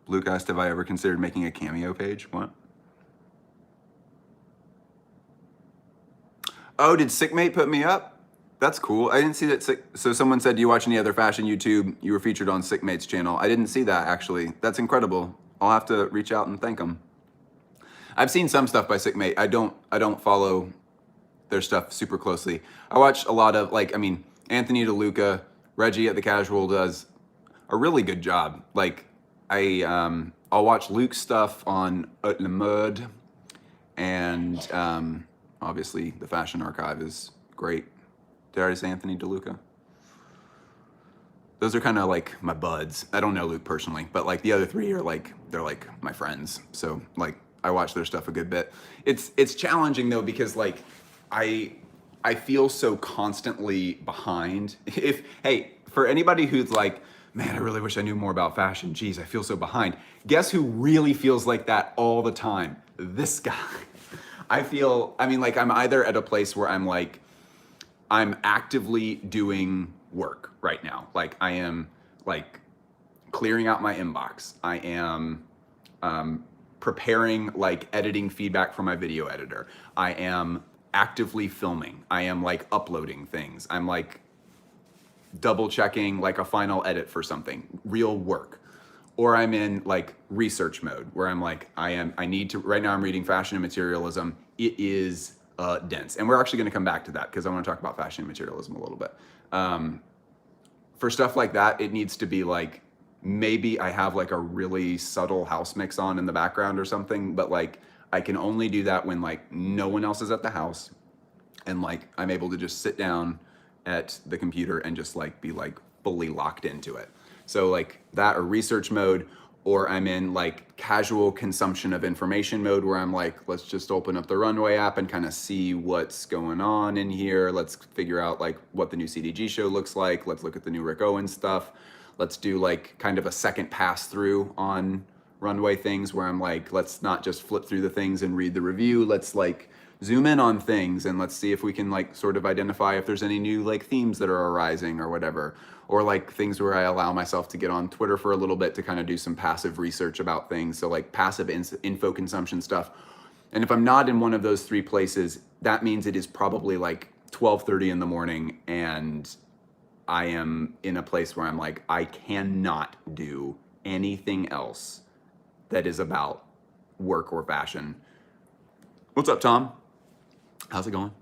Luke asked, have I ever considered making a Cameo page? What? Oh, did Sickmate put me up? That's cool. I didn't see that. So someone said, do you watch any other fashion YouTube? You were featured on Sickmate's channel. I didn't see that, actually. That's incredible. I'll have to reach out and thank them. I've seen some stuff by Sickmate. I don't follow their stuff super closely. I watch a lot of, like, I mean, Anthony DeLuca, Reggie at The Casual does a really good job. Like, I'll watch Luke's stuff on Haute La Mode, and obviously the Fashion Archive is great. Did I say Anthony DeLuca? Those are kind of like my buds. I don't know Luke personally, but like the other three are like, they're like my friends. So like I watch their stuff a good bit. It's challenging though, because like I feel so constantly behind. Hey, for anybody who's like, man, I really wish I knew more about fashion. Geez, I feel so behind. Guess who really feels like that all the time? This guy. I mean, like I'm either at a place where I'm like, I'm actively doing work right now. Like I am like clearing out my inbox. I am preparing, like editing feedback from my video editor. I am actively filming. I am like uploading things. I'm like double checking like a final edit for something, real work. Or I'm in like research mode where I'm like, right now I'm reading Fashion and Materialism. It is dense. And we're actually gonna come back to that because I wanna talk about fashion and materialism a little bit. For stuff like that, it needs to be like, maybe I have like a really subtle house mix on in the background or something, but like I can only do that when like no one else is at the house and like I'm able to just sit down at the computer and just like be like fully locked into it. So like that, or research mode, or I'm in like casual consumption of information mode where I'm like, let's just open up the Runway app and kind of see what's going on in here. Let's figure out like what the new CDG show looks like. Let's look at the new Rick Owens stuff. Let's do like kind of a second pass through on Runway things where I'm like, let's not just flip through the things and read the review. Let's like zoom in on things and let's see if we can like sort of identify if there's any new like themes that are arising or whatever. Or like things where I allow myself to get on Twitter for a little bit to kind of do some passive research about things. So like passive info consumption stuff. And if I'm not in one of those three places, that means it is probably like 12:30 in the morning and I am in a place where I'm like, I cannot do anything else that is about work or fashion. What's up, Tom? How's it going?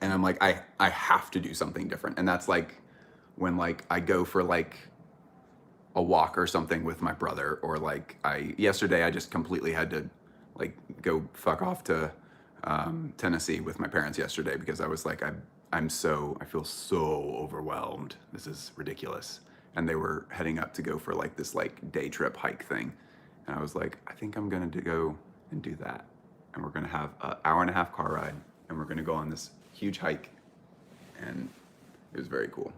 And I'm like, I have to do something different. And that's like when like I go for like a walk or something with my brother, or like yesterday I just completely had to like go fuck off to Tennessee with my parents yesterday because I was like, I feel so overwhelmed. This is ridiculous. And they were heading up to go for like this like day trip hike thing. And I was like, I think I'm gonna go and do that. And we're gonna have an hour and a half car ride and we're gonna go on this huge hike. And it was very cool.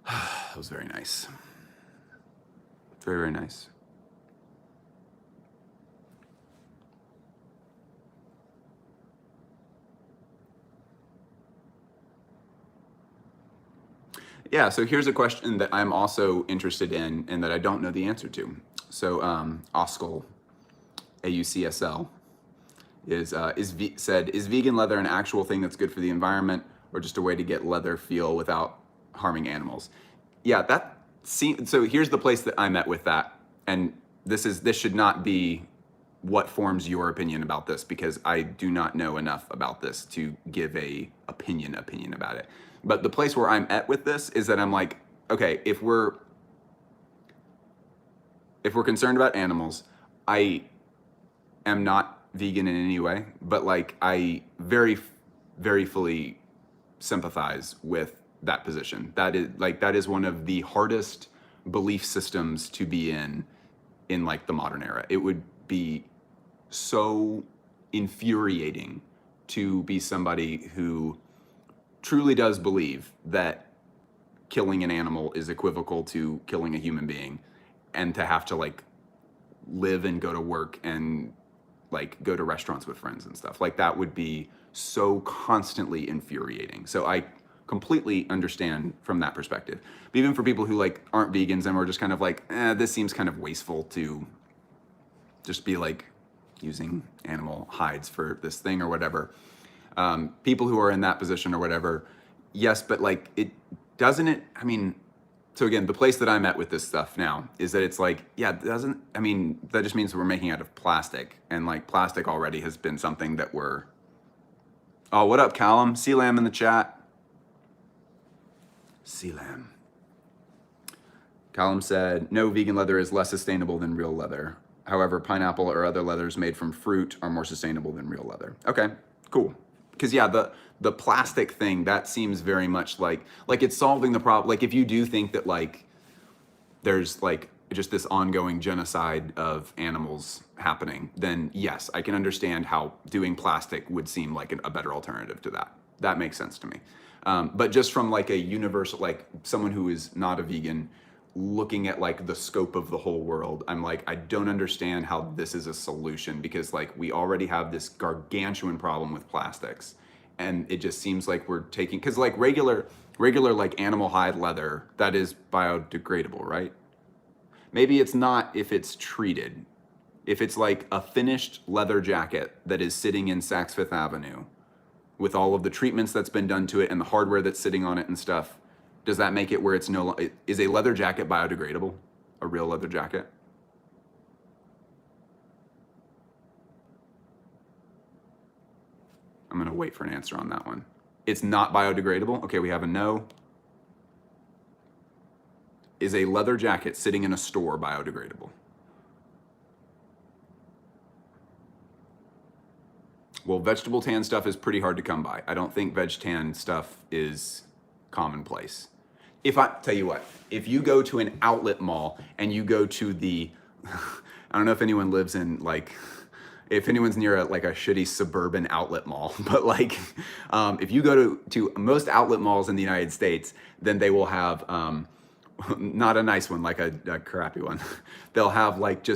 It was very nice. Very, very nice. Yeah, so here's a question that I'm also interested in and that I don't know the answer to. So Oskel, AUCSL, said, is vegan leather an actual thing that's good for the environment or just a way to get leather feel without harming animals? Yeah, so here's the place that I'm at with that. And this should not be what forms your opinion about this, because I do not know enough about this to give a opinion about it. But the place where I'm at with this is that I'm like, okay, if we're concerned about animals, I am not vegan in any way, but like I very, very fully sympathize with that position. That is one of the hardest belief systems to be in like the modern era. It would be so infuriating to be somebody who truly does believe that killing an animal is equivocal to killing a human being, and to have to like live and go to work and like go to restaurants with friends and stuff. Like that would be so constantly infuriating. So I completely understand from that perspective. But even for people who like aren't vegans and we're just kind of like, this seems kind of wasteful to just be like using animal hides for this thing or whatever. People who are in that position or whatever, yes, but like I mean, so again, the place that I'm at with this stuff now is that it's like, yeah, that just means we're making out of plastic, and like plastic already has been something that oh, what up, Callum? Sea Lamb in the chat. Sea Lamb. Callum said, no, vegan leather is less sustainable than real leather. However, pineapple or other leathers made from fruit are more sustainable than real leather. Okay, cool. Because yeah, the plastic thing, that seems very much like it's solving the problem. Like if you do think that like there's like just this ongoing genocide of animals happening, then yes, I can understand how doing plastic would seem like a better alternative to that. That makes sense to me. But just from like a universal, like someone who is not a vegan, looking at like the scope of the whole world, I'm like, I don't understand how this is a solution, because like we already have this gargantuan problem with plastics, and it just seems like we're taking, because like regular like animal hide leather, that is biodegradable, right? Maybe it's not if it's treated. If it's like a finished leather jacket that is sitting in Saks Fifth Avenue with all of the treatments that's been done to it and the hardware that's sitting on it and stuff, does that make it where it's is a leather jacket biodegradable? A real leather jacket? I'm gonna wait for an answer on that one. It's not biodegradable? Okay, we have a no. Is a leather jacket sitting in a store biodegradable? Well, vegetable tan stuff is pretty hard to come by. I don't think veg tan stuff is commonplace. Tell you what, if you go to an outlet mall and you go to I don't know if anyone lives in if anyone's near a shitty suburban outlet mall, but like, if you go to most outlet malls in the United States, then they will have, not a nice one, like a crappy one. They'll have like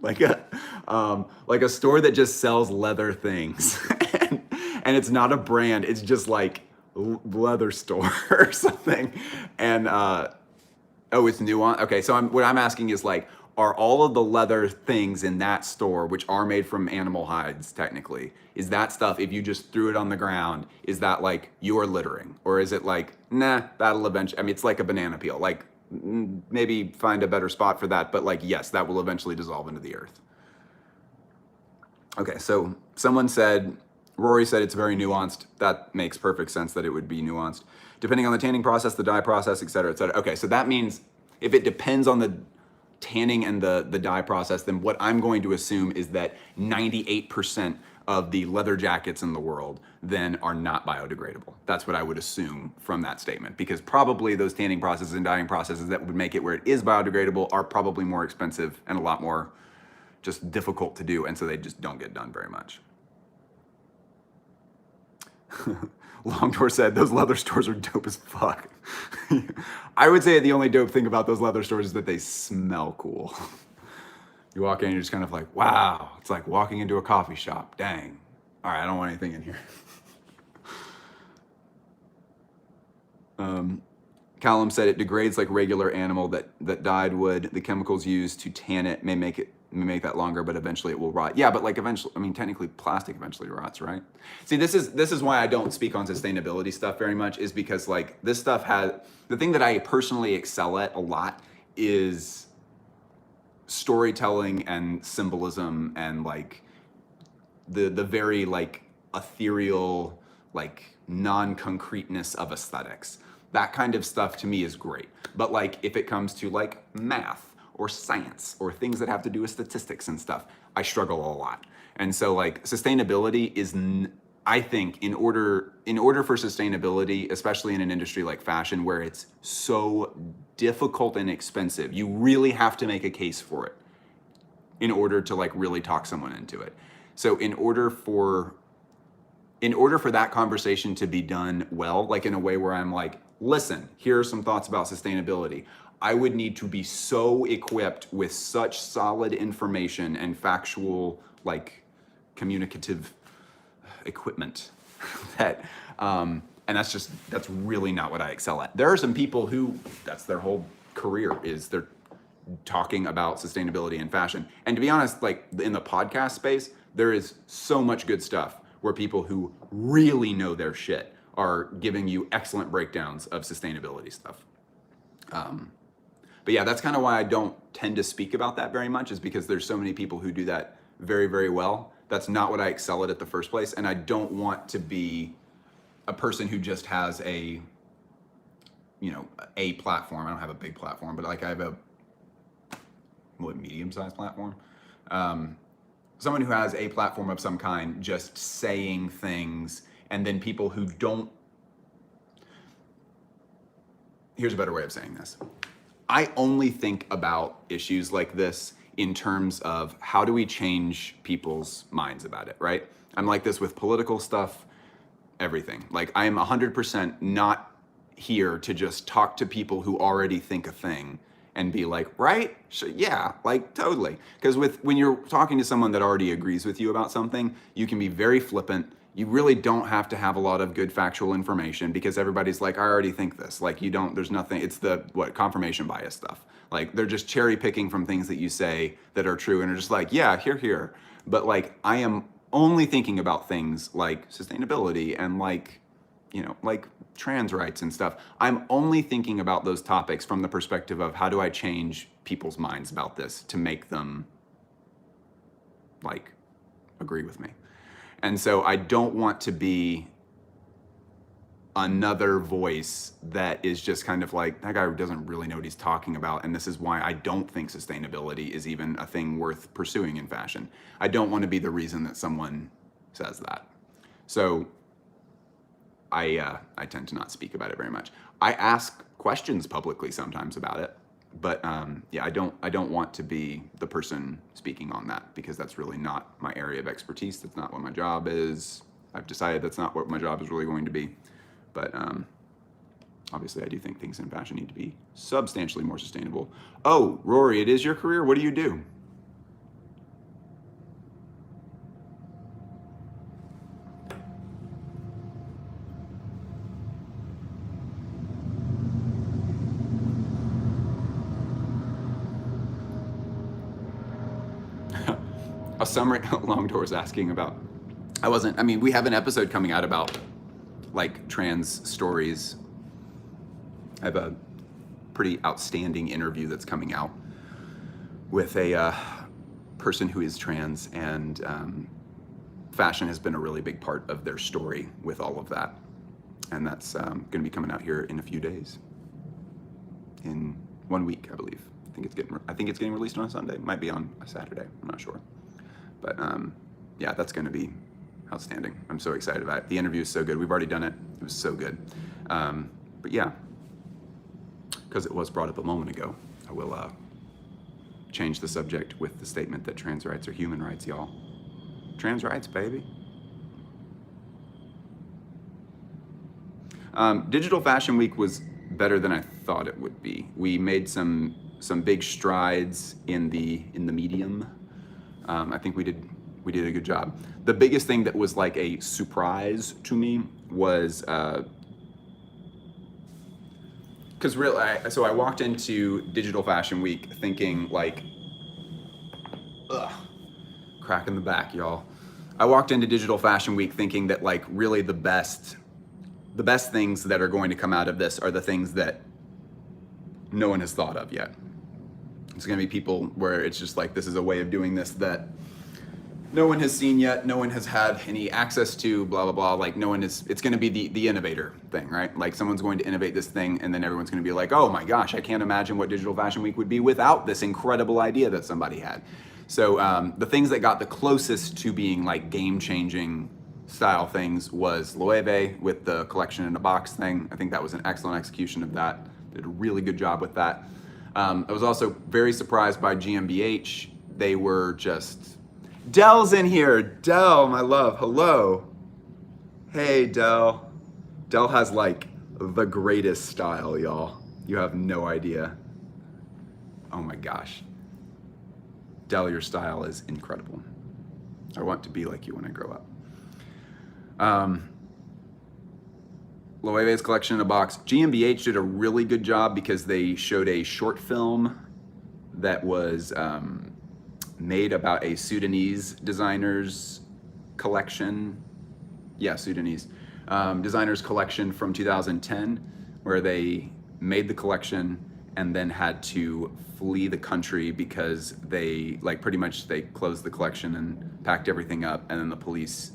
like a store that just sells leather things, and it's not a brand. It's just like leather store or something. And it's nuanced. Okay, so what I'm asking is like, are all of the leather things in that store, which are made from animal hides technically, is that stuff, if you just threw it on the ground, is that like you're littering? Or is it like, nah, that'll eventually, I mean, it's like a banana peel, like maybe find a better spot for that, but like, yes, that will eventually dissolve into the earth. Okay, so Rory said it's very nuanced. That makes perfect sense that it would be nuanced. Depending on the tanning process, the dye process, et cetera, et cetera. Okay, so that means if it depends on the tanning and the dye process, then what I'm going to assume is that 98% of the leather jackets in the world then are not biodegradable. That's what I would assume from that statement, because probably those tanning processes and dyeing processes that would make it where it is biodegradable are probably more expensive and a lot more just difficult to do, and so they just don't get done very much. Longdoor said, those leather stores are dope as fuck. I would say the only dope thing about those leather stores is that they smell cool. You walk in, you're just kind of like, wow. It's like walking into a coffee shop. Dang. All right, I don't want anything in here. Callum said it degrades like regular animal that dyed wood. The chemicals used to tan it may make that longer, but eventually it will rot. Yeah, but like eventually, I mean, technically plastic eventually rots, right? See, this is why I don't speak on sustainability stuff very much, is because like this stuff the thing that I personally excel at a lot is storytelling and symbolism and like the very like ethereal, like non-concreteness of aesthetics. That kind of stuff to me is great. But like if it comes to like math or science or things that have to do with statistics and stuff, I struggle a lot. And so like sustainability is, I think in order for sustainability, especially in an industry like fashion where it's so difficult and expensive, you really have to make a case for it. in order to like really talk someone into it. So in order for that conversation to be done well, like in a way where I'm like, listen, here are some thoughts about sustainability, I would need to be so equipped with such solid information and factual, like communicative equipment that, and that's really not what I excel at. There are some people who, that's their whole career, is they're talking about sustainability and fashion. And to be honest, like in the podcast space, there is so much good stuff where people who really know their shit are giving you excellent breakdowns of sustainability stuff. But yeah, that's kind of why I don't tend to speak about that very much, is because there's so many people who do that very, very well. That's not what I excel at the first place. And I don't want to be a person who just has a platform. I don't have a big platform, but like I have a medium-sized platform. Someone who has a platform of some kind just saying things, and then people who don't. Here's a better way of saying this. I only think about issues like this in terms of how do we change people's minds about it, right? I'm like this with political stuff, everything. Like I am 100% not here to just talk to people who already think a thing and be like, right? Yeah, like totally. Because when you're talking to someone that already agrees with you about something, you can be very flippant. You really don't have to have a lot of good factual information because everybody's like, I already think this. Like there's nothing, it's the confirmation bias stuff. Like they're just cherry picking from things that you say that are true and are just like, yeah, here. But like I am only thinking about things like sustainability and like trans rights and stuff. I'm only thinking about those topics from the perspective of how do I change people's minds about this to make them like agree with me. And so I don't want to be another voice that is just kind of like, that guy doesn't really know what he's talking about. And this is why I don't think sustainability is even a thing worth pursuing in fashion. I don't want to be the reason that someone says that. So I tend to not speak about it very much. I ask questions publicly sometimes about it, but I don't want to be the person speaking on that because that's really not my area of expertise. That's not what my job is. I've decided that's not what my job is really going to be. But obviously I do think things in fashion need to be substantially more sustainable. Oh, Rory, it is your career. What do you do? A summer long door is asking about, we have an episode coming out about like trans stories. I have a pretty outstanding interview that's coming out with a person who is trans, and fashion has been a really big part of their story with all of that. And that's going to be coming out here in a few days, in 1 week, I believe. I think it's getting released on a Sunday. It might be on a Saturday. I'm not sure. But yeah, that's going to be outstanding. I'm so excited about it. The interview is so good. We've already done it. It was so good. But yeah, because it was brought up a moment ago, I will change the subject with the statement that trans rights are human rights, y'all. Trans rights, baby. Digital Fashion Week was better than I thought it would be. We made some big strides in the medium. I think we did a good job. The biggest thing that was like a surprise to me was because so I walked into Digital Fashion Week thinking like, crack in the back, y'all. I walked into Digital Fashion Week thinking that like really the best things that are going to come out of this are the things that no one has thought of yet. It's going to be people where it's just like, this is a way of doing this that no one has seen yet, no one has had any access to, blah, blah, blah. Like it's going to be the innovator thing, right? Like someone's going to innovate this thing and then everyone's going to be like, oh my gosh, I can't imagine what Digital Fashion Week would be without this incredible idea that somebody had. So the things that got the closest to being like game-changing style things was Loewe with the collection in a box thing. I think that was an excellent execution of that. Did a really good job with that. I was also very surprised by GmbH they were just, Dell's in here. Dell, my love, hello. Hey, Dell. Dell has like the greatest style, y'all. You have no idea. Oh my gosh. Dell, your style is incredible. I want to be like you when I grow up. Loewe's collection in a box. GmbH did a really good job because they showed a short film that was made about a Sudanese designer's collection. Yeah, Sudanese designer's collection from 2010, where they made the collection and then had to flee the country because they, like, pretty much they closed the collection and packed everything up, and then the police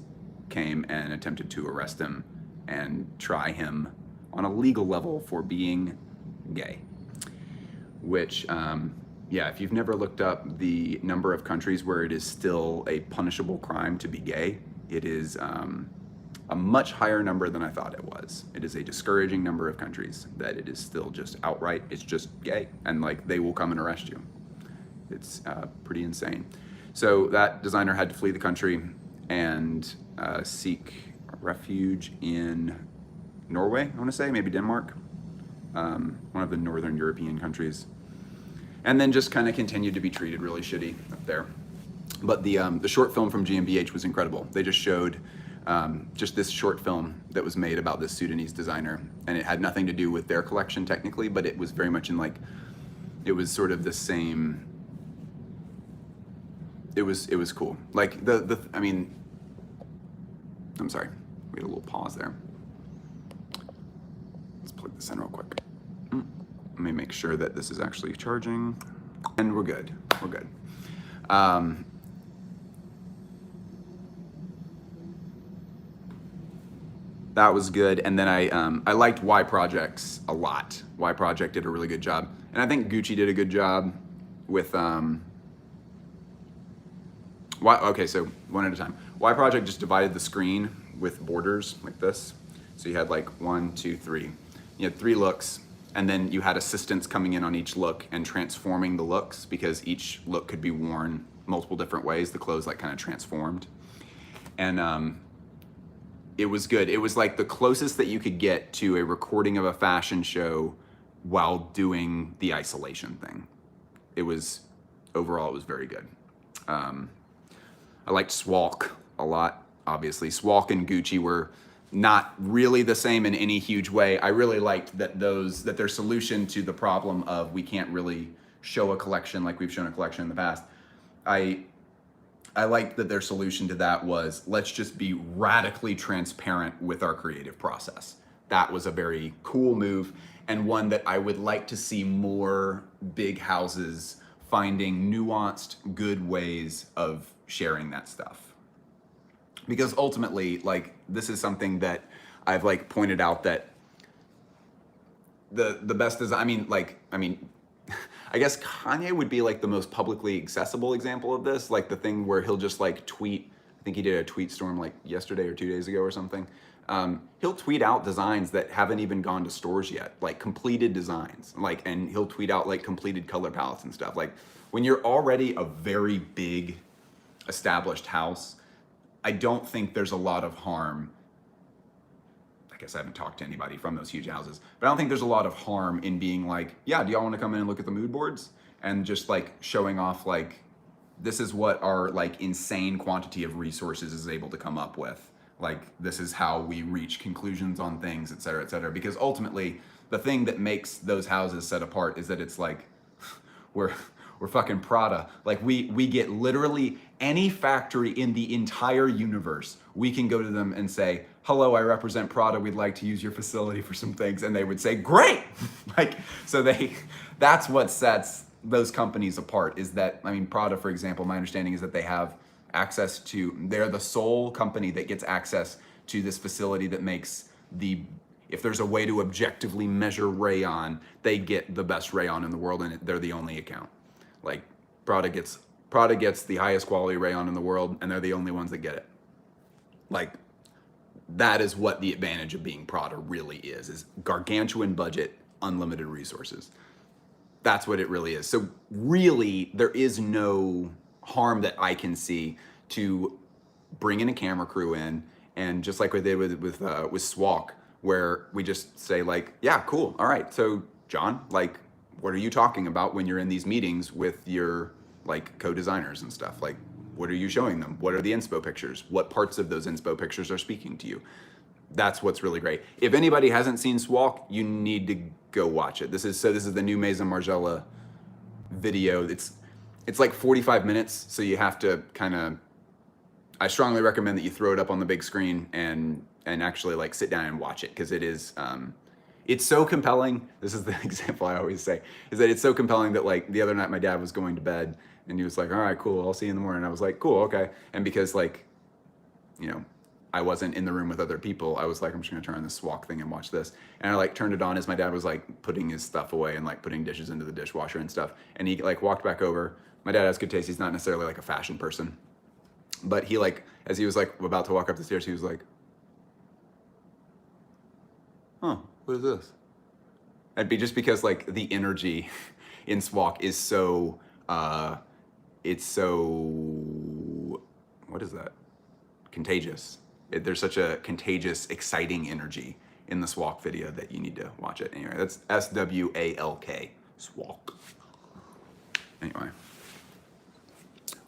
came and attempted to arrest him and try him on a legal level for being gay. Which, yeah, if you've never looked up the number of countries where it is still a punishable crime to be gay, it is a much higher number than I thought it was. It is a discouraging number of countries that it is still just outright, it's just gay, and like they will come and arrest you. It's pretty insane. So that designer had to flee the country and seek refuge in Norway, I want to say, maybe Denmark, one of the northern European countries, and then just kind of continued to be treated really shitty up there. But the short film from GmbH was incredible. They just showed just this short film that was made about this Sudanese designer, and it had nothing to do with their collection technically, but it was very much in like, it was sort of the same. It was cool. Like I mean, I'm sorry, we had a little pause there. Let's plug this in real quick. Let me make sure that this is actually charging, and we're good. We're good. That was good, and then I liked Y Projects a lot. Y Project did a really good job, and I think Gucci did a good job with okay, so one at a time. Y Project just divided the screen with borders like this. So you had like 1, 2, 3. You had 3 looks, and then you had assistants coming in on each look and transforming the looks, because each look could be worn multiple different ways. The clothes like kind of transformed. And it was good. It was like the closest that you could get to a recording of a fashion show while doing the isolation thing. It was, overall, it was very good. I liked Swalk a lot, obviously. Swalk and Gucci were not really the same in any huge way. I really liked that their solution to the problem of we can't really show a collection like we've shown a collection in the past. I liked that their solution to that was, let's just be radically transparent with our creative process. That was a very cool move, and one that I would like to see more big houses finding nuanced, good ways of sharing that stuff. Because ultimately, like, this is something that I've like pointed out that the best design, I mean, I guess Kanye would be like the most publicly accessible example of this, like the thing where he'll just like tweet, I think he did a tweet storm like yesterday or 2 days ago or something. He'll tweet out designs that haven't even gone to stores yet, like completed designs, like, and he'll tweet out like completed color palettes and stuff. Like, when you're already a very big established house, I don't think there's a lot of harm. I guess I haven't talked to anybody from those huge houses, but I don't think there's a lot of harm in being like, yeah, do y'all want to come in and look at the mood boards? And just like showing off, like, this is what our like insane quantity of resources is able to come up with. Like, this is how we reach conclusions on things, et cetera, et cetera. Because ultimately, the thing that makes those houses set apart is that it's like, we're fucking Prada. Like, we get literally any factory in the entire universe. We can go to them and say, hello, I represent Prada. We'd like to use your facility for some things. And they would say, great. Like, so that's what sets those companies apart, is that, I mean, Prada, for example, my understanding is that they have access to, they're the sole company that gets access to this facility that makes if there's a way to objectively measure rayon, they get the best rayon in the world, and they're the only account. Like, Prada gets the highest quality rayon in the world, and they're the only ones that get it. Like, that is what the advantage of being Prada really is gargantuan budget, unlimited resources. That's what it really is. So really, there is no harm that I can see to bring in a camera crew in, and just like we did with SWAC, where we just say like, yeah, cool, all right, so John, like, what are you talking about when you're in these meetings with your like co-designers and stuff? Like, what are you showing them? What are the inspo pictures? What parts of those inspo pictures are speaking to you? That's what's really great. If anybody hasn't seen SWAC, you need to go watch it. This is the new Maison Margiela video. It's like 45 minutes, so you have to kind of, I strongly recommend that you throw it up on the big screen and actually like sit down and watch it, because it is it's so compelling. This is the example I always say, is that it's so compelling that like the other night my dad was going to bed and he was like, all right, cool, I'll see you in the morning. I was like, cool, okay. And because like, you know, I wasn't in the room with other people, I was like, I'm just gonna turn on this SWAC thing and watch this. And I like turned it on as my dad was like putting his stuff away and like putting dishes into the dishwasher and stuff. And he like walked back over. My dad has good taste. He's not necessarily like a fashion person, but he like, as he was like about to walk up the stairs, he was like, huh, what is this? It'd be just because like the energy in SWAC is so, it's so, what is that? Contagious. There's such a contagious, exciting energy in the SWAC video that you need to watch it. Anyway, that's SWALK, SWAC. Anyway.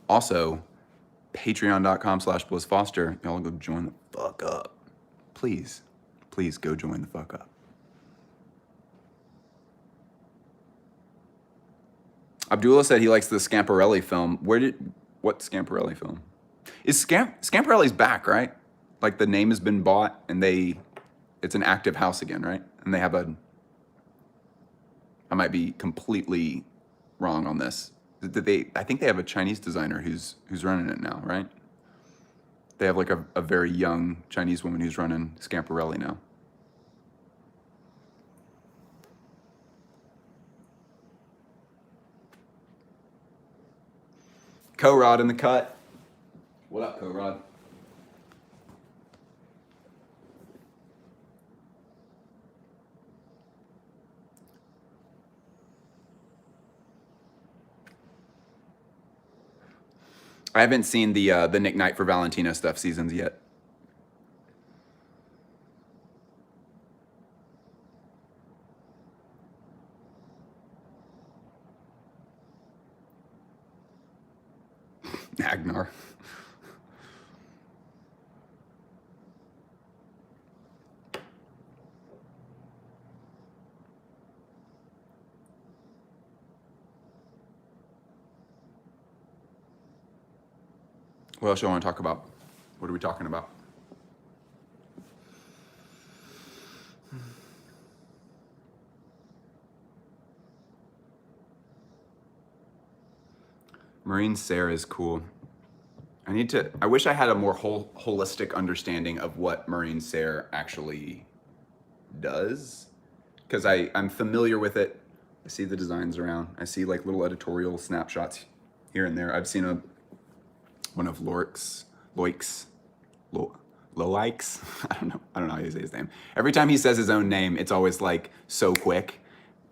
Also, patreon.com/BlissFoster. Y'all go join the fuck up. Please, please go join the fuck up. Abdullah said he likes the Scamparelli film. What Scamparelli film? Is Scamparelli's back, right? Like the name has been bought and it's an active house again, right? And they have I might be completely wrong on this. I think they have a Chinese designer who's running it now, right? They have like a very young Chinese woman who's running Scamparelli now. Co-Rod in the cut. What up, Co-Rod? I haven't seen the Nick Knight for Valentino stuff seasons yet. Agnar. What else do you want to talk about? What are we talking about? Marine Serre is cool. I wish I had a more holistic understanding of what Marine Serre actually does, because I'm familiar with it. I see the designs around. I see like little editorial snapshots here and there. I've seen one of Loic's, I don't know how you say his name. Every time he says his own name, it's always like so quick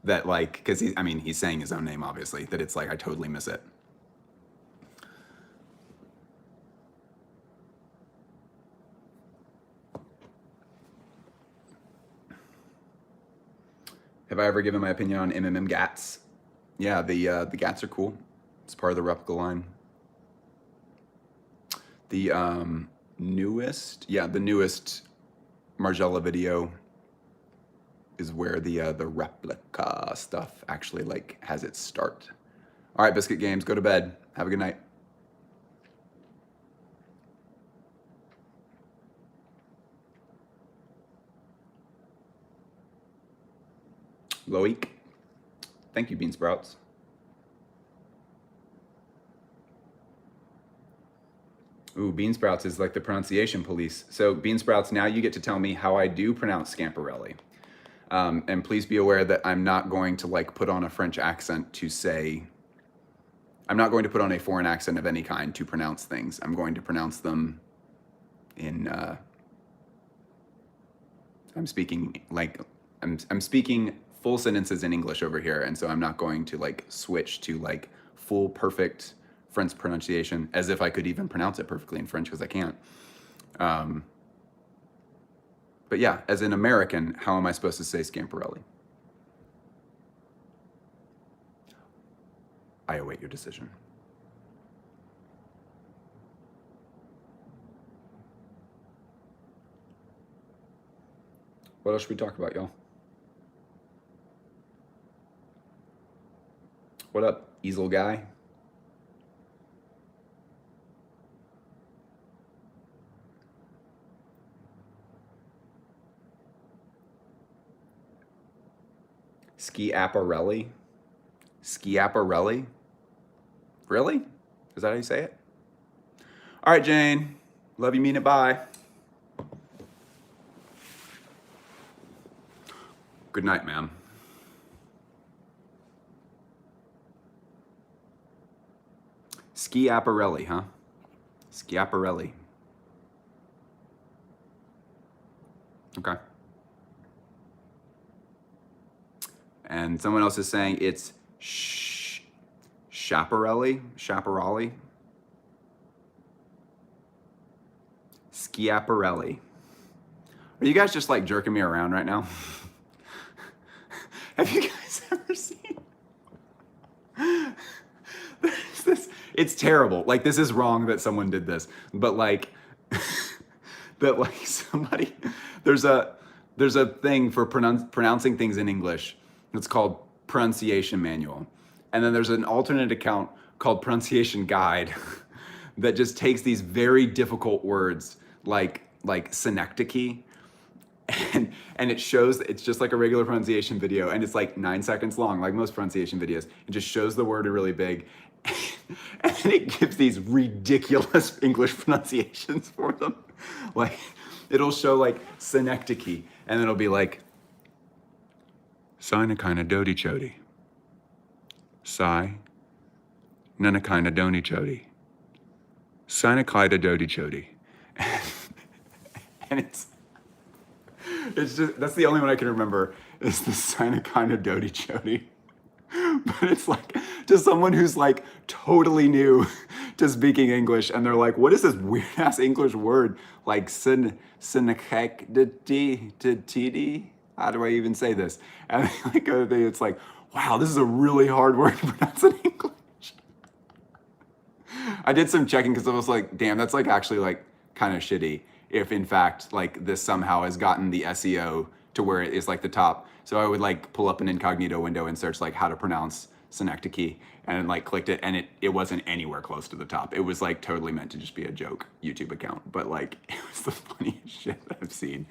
that like, because he's saying his own name obviously, that it's like I totally miss it. Have I ever given my opinion on MMM GATs? Yeah, the GATs are cool. It's part of the replica line. The newest Margiela video is where the replica stuff actually like has its start. All right, Biscuit Games, go to bed. Have a good night. Loic. Thank you, Bean Sprouts. Ooh, Bean Sprouts is like the pronunciation police. So Bean Sprouts, now you get to tell me how I do pronounce Scamparelli. And please be aware that I'm not going to like put on a French accent to say, I'm not going to put on a foreign accent of any kind to pronounce things. I'm going to pronounce them in, I'm speaking full sentences in English over here. And so I'm not going to like switch to like full perfect French pronunciation, as if I could even pronounce it perfectly in French, because I can't. But yeah, as an American, how am I supposed to say Scamparelli? I await your decision. What else should we talk about, y'all? What up, easel guy? Schiaparelli? Schiaparelli? Really? Is that how you say it? All right, Jane. Love you, mean it, bye. Good night, ma'am. Schiaparelli, huh? Schiaparelli. Okay. And someone else is saying it's Schiaparelli? Schiaparelli? Schiaparelli. Are you guys just like jerking me around right now? Have you guys ever seen? There's this, it's terrible. Like, this is wrong that someone did this, but like, that like somebody, there's a thing for pronouncing things in English. It's called Pronunciation Manual. And then there's an alternate account called Pronunciation Guide that just takes these very difficult words like synecdoche, and it shows, it's just like a regular pronunciation video, and it's like 9 seconds long, like most pronunciation videos. It just shows the word really big, and then it gives these ridiculous English pronunciations for them. Like, it'll show like synecdoche, and it'll be like, Sinakina dodi chodi. Sai. Nanakina doni chodi. Sinakida dodi chodi. And it's just, that's the only one I can remember, is the Sinakina dodi chodi. But it's like, to someone who's like totally new to speaking English, and they're like, what is this weird ass English word? Like synecdoche. How do I even say this? And like, it's like, wow, this is a really hard word to pronounce in English. I did some checking because I was like, damn, that's like actually like kind of shitty if in fact like this somehow has gotten the SEO to where it is like the top. So I would like pull up an incognito window and search like how to pronounce synecdoche, and like clicked it, and it wasn't anywhere close to the top. It was like totally meant to just be a joke YouTube account, but like it was the funniest shit that I've seen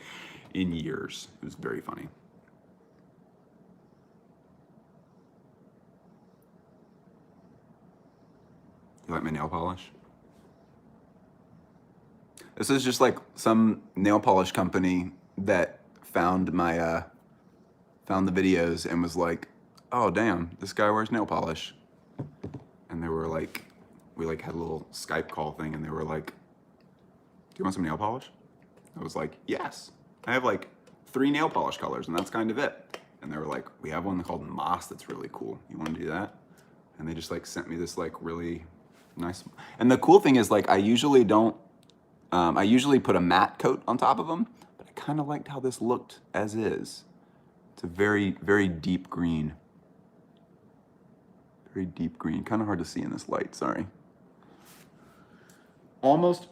in years. It was very funny. You like my nail polish? This is just like some nail polish company that found my found the videos and was like, oh damn, this guy wears nail polish. And they were like, we like had a little Skype call thing, and they were like, do you want some nail polish? I was like, yes. I have like 3 nail polish colors, and that's kind of it. And they were like, we have one called Moss that's really cool. You want to do that? And they just like sent me this like really nice. And the cool thing is like, I usually don't, I usually put a matte coat on top of them, but I kind of liked how this looked as is. It's a very, very deep green. Very deep green. Kind of hard to see in this light, sorry. Almost,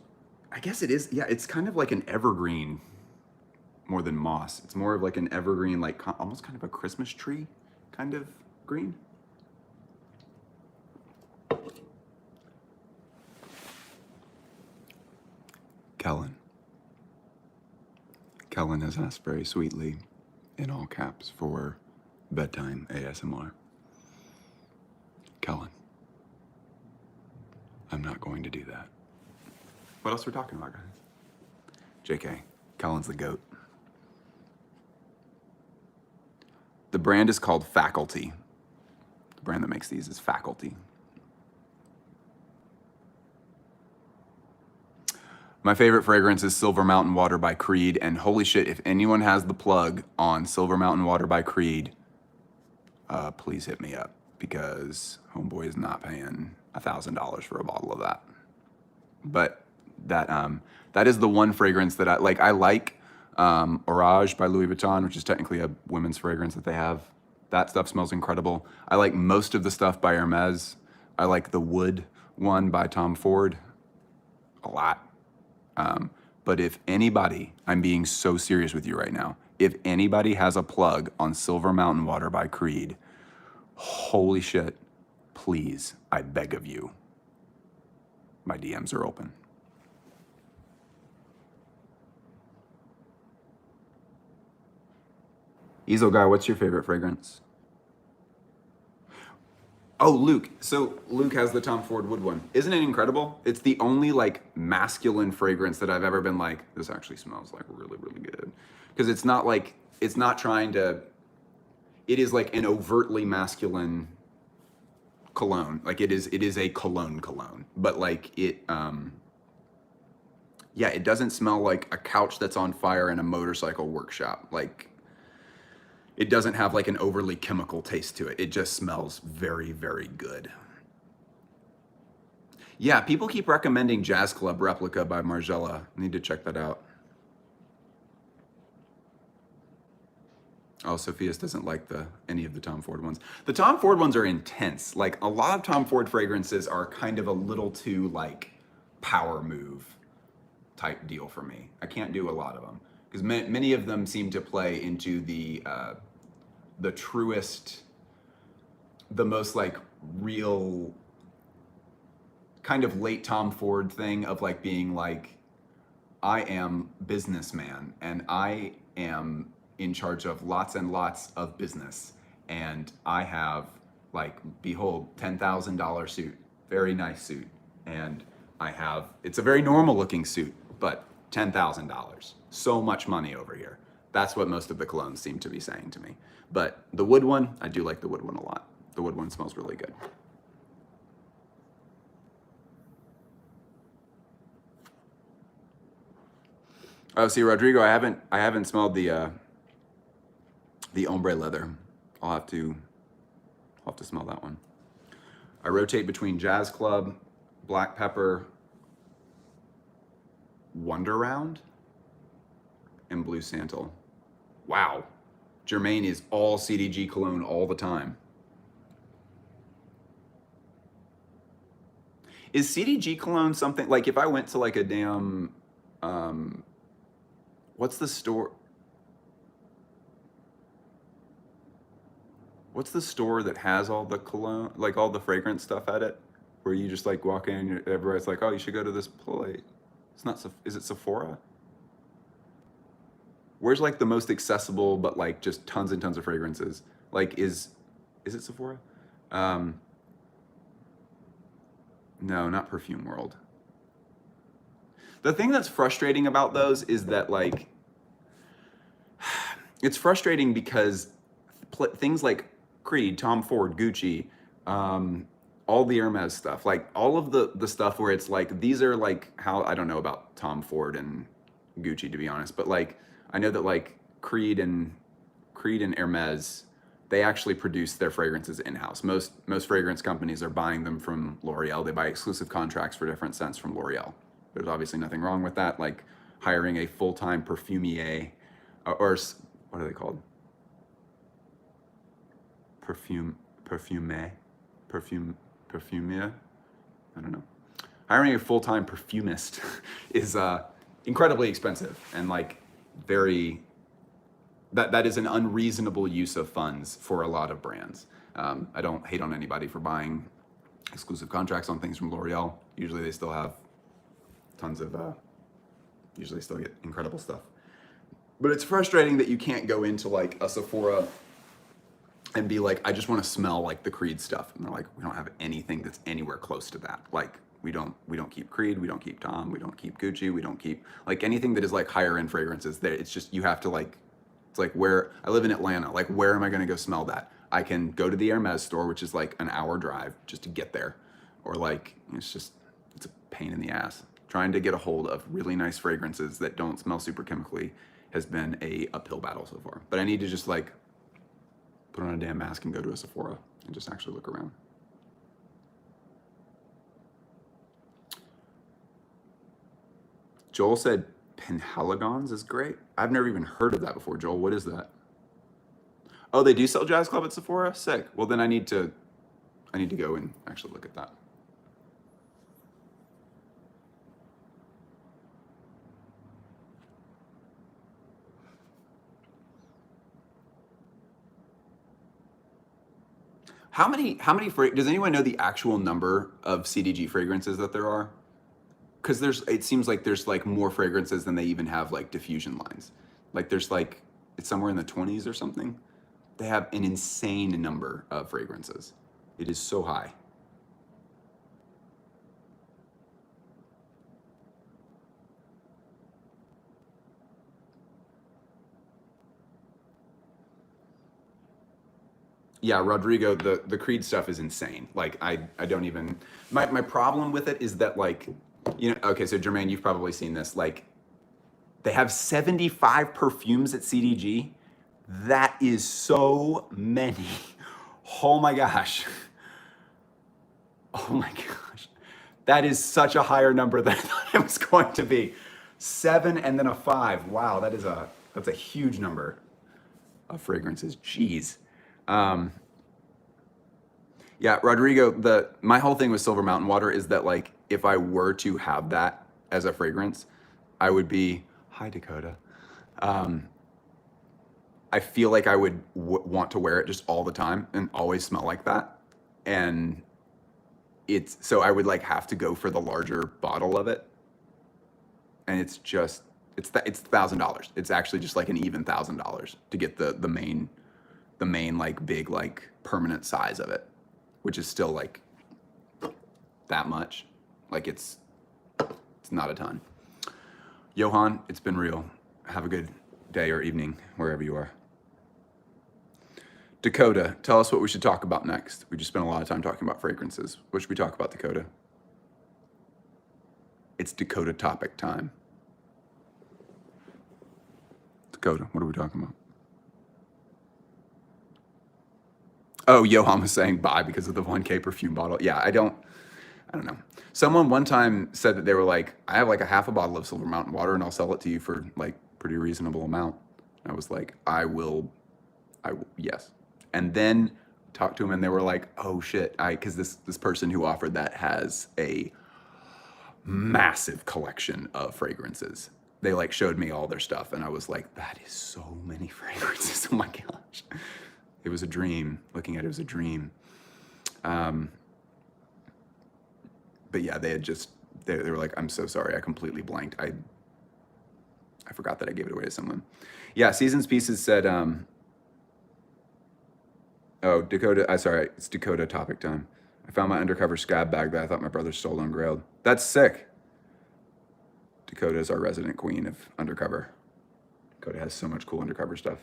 I guess it is, yeah, it's kind of like an evergreen more than moss. It's more of like an evergreen, like almost kind of a Christmas tree kind of green. Kellen has asked very sweetly, in all caps, for bedtime ASMR. Kellen, I'm not going to do that. What else are we talking about, guys? JK, Kellen's the GOAT. The brand is called Faculty. The brand that makes these is Faculty. My favorite fragrance is Silver Mountain Water by Creed, and holy shit, if anyone has the plug on Silver Mountain Water by Creed, please hit me up, because homeboy is not paying $1,000 for a bottle of that. But that is the one fragrance that I like. I like Orage by Louis Vuitton, which is technically a women's fragrance that they have. That stuff smells incredible. I like most of the stuff by Hermes. I like the wood one by Tom Ford a lot. But if anybody, I'm being so serious with you right now, if anybody has a plug on Silver Mountain Water by Creed, holy shit, please, I beg of you, my DMs are open. Easel Guy, what's your favorite fragrance? Oh, Luke. So Luke has the Tom Ford Wood one. Isn't it incredible? It's the only like masculine fragrance that I've ever been like, this actually smells like really, really good. Because it's not like, it's not trying to, it is like an overtly masculine cologne. Like it is a cologne. But like it, yeah, it doesn't smell like a couch that's on fire in a motorcycle workshop. Like, it doesn't have like an overly chemical taste to it. It just smells very, very good. Yeah, people keep recommending Jazz Club Replica by Margiela. I need to check that out. Oh, Sophia's doesn't like any of the Tom Ford ones. The Tom Ford ones are intense. Like a lot of Tom Ford fragrances are kind of a little too like power move type deal for me. I can't do a lot of them because many of them seem to play into the truest, the most like real kind of late Tom Ford thing of like being like, I am businessman and I am in charge of lots and lots of business. And I have like, behold, $10,000 suit, very nice suit. And I have, it's a very normal looking suit, but $10,000, so much money over here. That's what most of the colognes seem to be saying to me. But the wood one, I do like the wood one a lot. The wood one smells really good. Oh, see, Rodrigo, I haven't smelled the ombre leather. I'll have to smell that one. I rotate between Jazz Club, Black Pepper, Wonder Round, and Blue Santal. Wow. Germain is all CDG cologne all the time. Is CDG cologne something, like if I went to like a damn, what's the store? What's the store that has all the cologne, like all the fragrance stuff at it? Where you just like walk in and everybody's like, oh, you should go to this place. It's not, is it Sephora? Where's like the most accessible, but like just tons and tons of fragrances? Like is it Sephora? No, not Perfume World. The thing that's frustrating about those is that like, it's frustrating because things like Creed, Tom Ford, Gucci, all the Hermes stuff, like all of the stuff where it's like, these are like how, I don't know about Tom Ford and Gucci to be honest, but like, I know that like Creed and Hermes, they actually produce their fragrances in-house. Most fragrance companies are buying them from L'Oreal. They buy exclusive contracts for different scents from L'Oreal. There's obviously nothing wrong with that, like hiring a full-time perfumier, or what are they called? Perfumier? I don't know. Hiring a full-time perfumist is incredibly expensive and like very, that is an unreasonable use of funds for a lot of brands. I don't hate on anybody for buying exclusive contracts on things from L'Oreal. Usually they still have tons of, usually still get incredible stuff. But it's frustrating that you can't go into like a Sephora and be like, I just want to smell like the Creed stuff. And they're like, we don't have anything that's anywhere close to that. Like we don't keep Creed, we don't keep Tom, we don't keep Gucci, we don't keep like anything that is like higher end fragrances. There, it's just, you have to like, it's like where, I live in Atlanta, like where am I going to go smell that? I can go to the Hermes store, which is like an hour drive just to get there. Or like, it's a pain in the ass. Trying to get a hold of really nice fragrances that don't smell super chemically has been a uphill battle so far. But I need to just like put on a damn mask and go to a Sephora and just actually look around. Joel said Penhaligons is great. I've never even heard of that before. Joel, what is that? Oh, they do sell Jazz Club at Sephora? Sick. Well, then I need to go and actually look at that. How many does anyone know the actual number of CDG fragrances that there are? Because it seems like there's like more fragrances than they even have like diffusion lines. Like there's like, it's somewhere in the 20s or something. They have an insane number of fragrances. It is so high. Yeah, Rodrigo, the Creed stuff is insane. Like I don't even, my problem with it is that like, you know, okay, so Jermaine, you've probably seen this. Like they have 75 perfumes at CDG. That is so many. Oh my gosh. Oh my gosh. That is such a higher number than I thought it was going to be. 7 and then a 5. Wow, that's a huge number of fragrances. Jeez. Yeah, Rodrigo, my whole thing with Silver Mountain Water is that like if I were to have that as a fragrance, I would be, hi Dakota. I feel like I would want to wear it just all the time and always smell like that. And so I would like have to go for the larger bottle of it. And it's $1,000. It's actually just like an even $1,000 to get the main like big like permanent size of it, which is still like that much. Like it's not a ton. Johan, it's been real. Have a good day or evening wherever you are. Dakota, tell us what we should talk about next. We just spent a lot of time talking about fragrances. What should we talk about, Dakota? It's Dakota topic time. Dakota, what are we talking about? Oh, Johan was saying bye because of the 1K perfume bottle. Yeah, I don't know. Someone one time said that they were like, I have like a half a bottle of Silver Mountain Water and I'll sell it to you for like pretty reasonable amount. And I was like, I will, yes. And then talked to them and they were like, oh shit, because this person who offered that has a massive collection of fragrances. They like showed me all their stuff and I was like, that is so many fragrances. Oh my gosh. It was a dream. Looking at it was a dream. But yeah, they were like, I'm so sorry, I completely blanked. I forgot that I gave it away to someone. Yeah, Seasons Pieces said, oh, Dakota, sorry, it's Dakota topic time. I found my undercover scab bag that I thought my brother stole on Grailed. That's sick. Dakota is our resident queen of undercover. Dakota has so much cool undercover stuff.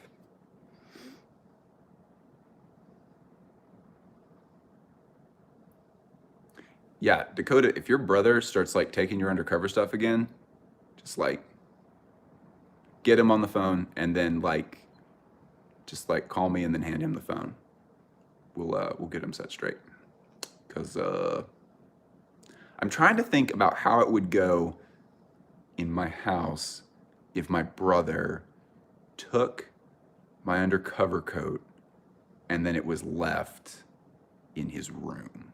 Yeah, Dakota, if your brother starts like taking your undercover stuff again, just like get him on the phone and then like just like call me and then hand him the phone. We'll get him set straight. Cause I'm trying to think about how it would go in my house if my brother took my undercover coat and then it was left in his room.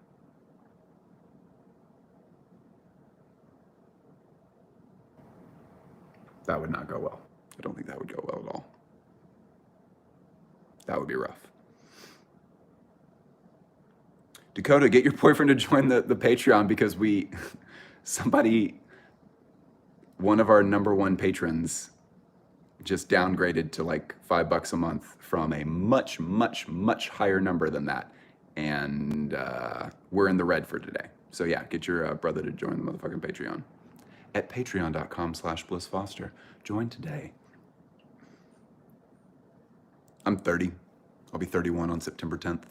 That would not go well. I don't think that would go well at all. That would be rough. Dakota, get your boyfriend to join the Patreon because one of our #1 patrons just downgraded to like $5 a month from a much, much, much higher number than that. And we're in the red for today. So yeah, get your brother to join the motherfucking Patreon at patreon.com/blissfoster. Join today. I'm 30. I'll be 31 on September 10th.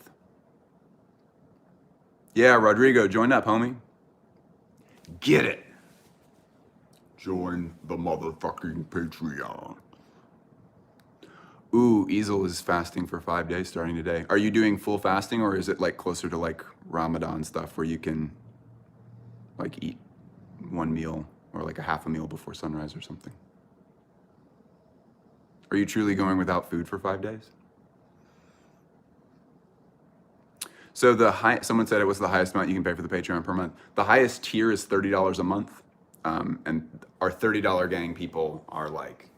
Yeah, Rodrigo, join up, homie. Get it. Join the motherfucking Patreon. Ooh, Easel is fasting for 5 days starting today. Are you doing full fasting or is it like closer to like Ramadan stuff where you can like eat one meal or like a half a meal before sunrise or something. Are you truly going without food for 5 days? So someone said it was the highest amount you can pay for the Patreon per month. The highest tier is $30 a month. And our $30 gang people are like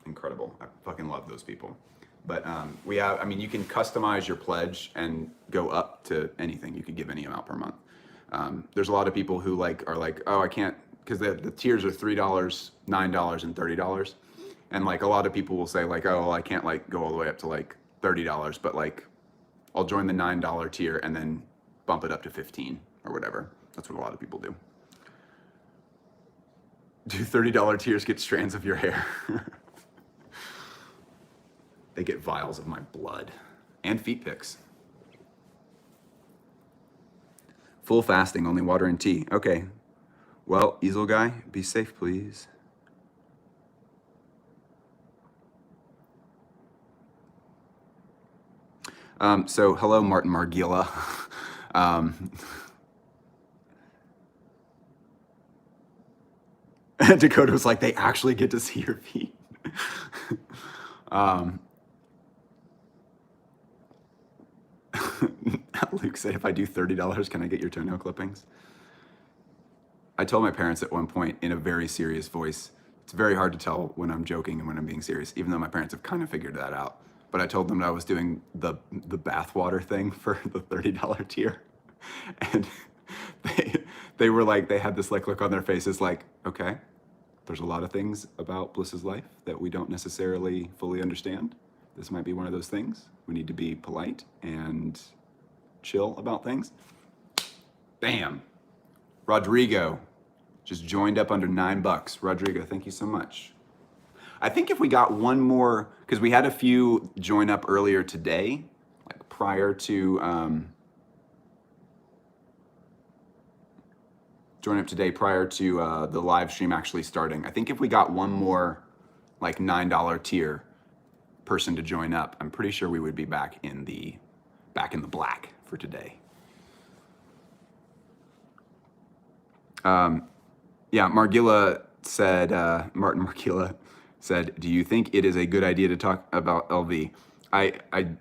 incredible. I fucking love those people. But you can customize your pledge and go up to anything. You could give any amount per month. There's a lot of people who are like, oh, I can't, because the tiers are $3, $9, and $30. And like a lot of people will say like, oh, well, I can't like go all the way up to like $30, but like I'll join the $9 tier and then bump it up to 15 or whatever. That's what a lot of people do. Do $30 tiers get strands of your hair? They get vials of my blood and feet pics. Full fasting, only water and tea. Okay. Well, Easel guy, be safe, please. So hello, Martin Margila. Dakota was like, they actually get to see your feet. Luke said, if I do $30, can I get your toenail clippings? I told my parents at one point in a very serious voice, it's very hard to tell when I'm joking and when I'm being serious, even though my parents have kind of figured that out. But I told them that I was doing the bathwater thing for the $30 tier. And they were like, they had this like look on their faces like, okay, there's a lot of things about Bliss's life that we don't necessarily fully understand. This might be one of those things. We need to be polite and chill about things. Bam. Rodrigo just joined up under $9. Rodrigo, thank you so much. I think if we got one more, because we had a few join up earlier today, like prior to the live stream actually starting. I think if we got one more like $9 tier person to join up, I'm pretty sure we would be back in the black for today. Yeah, Margilla said, Martin Margilla said, do you think it is a good idea to talk about LV? I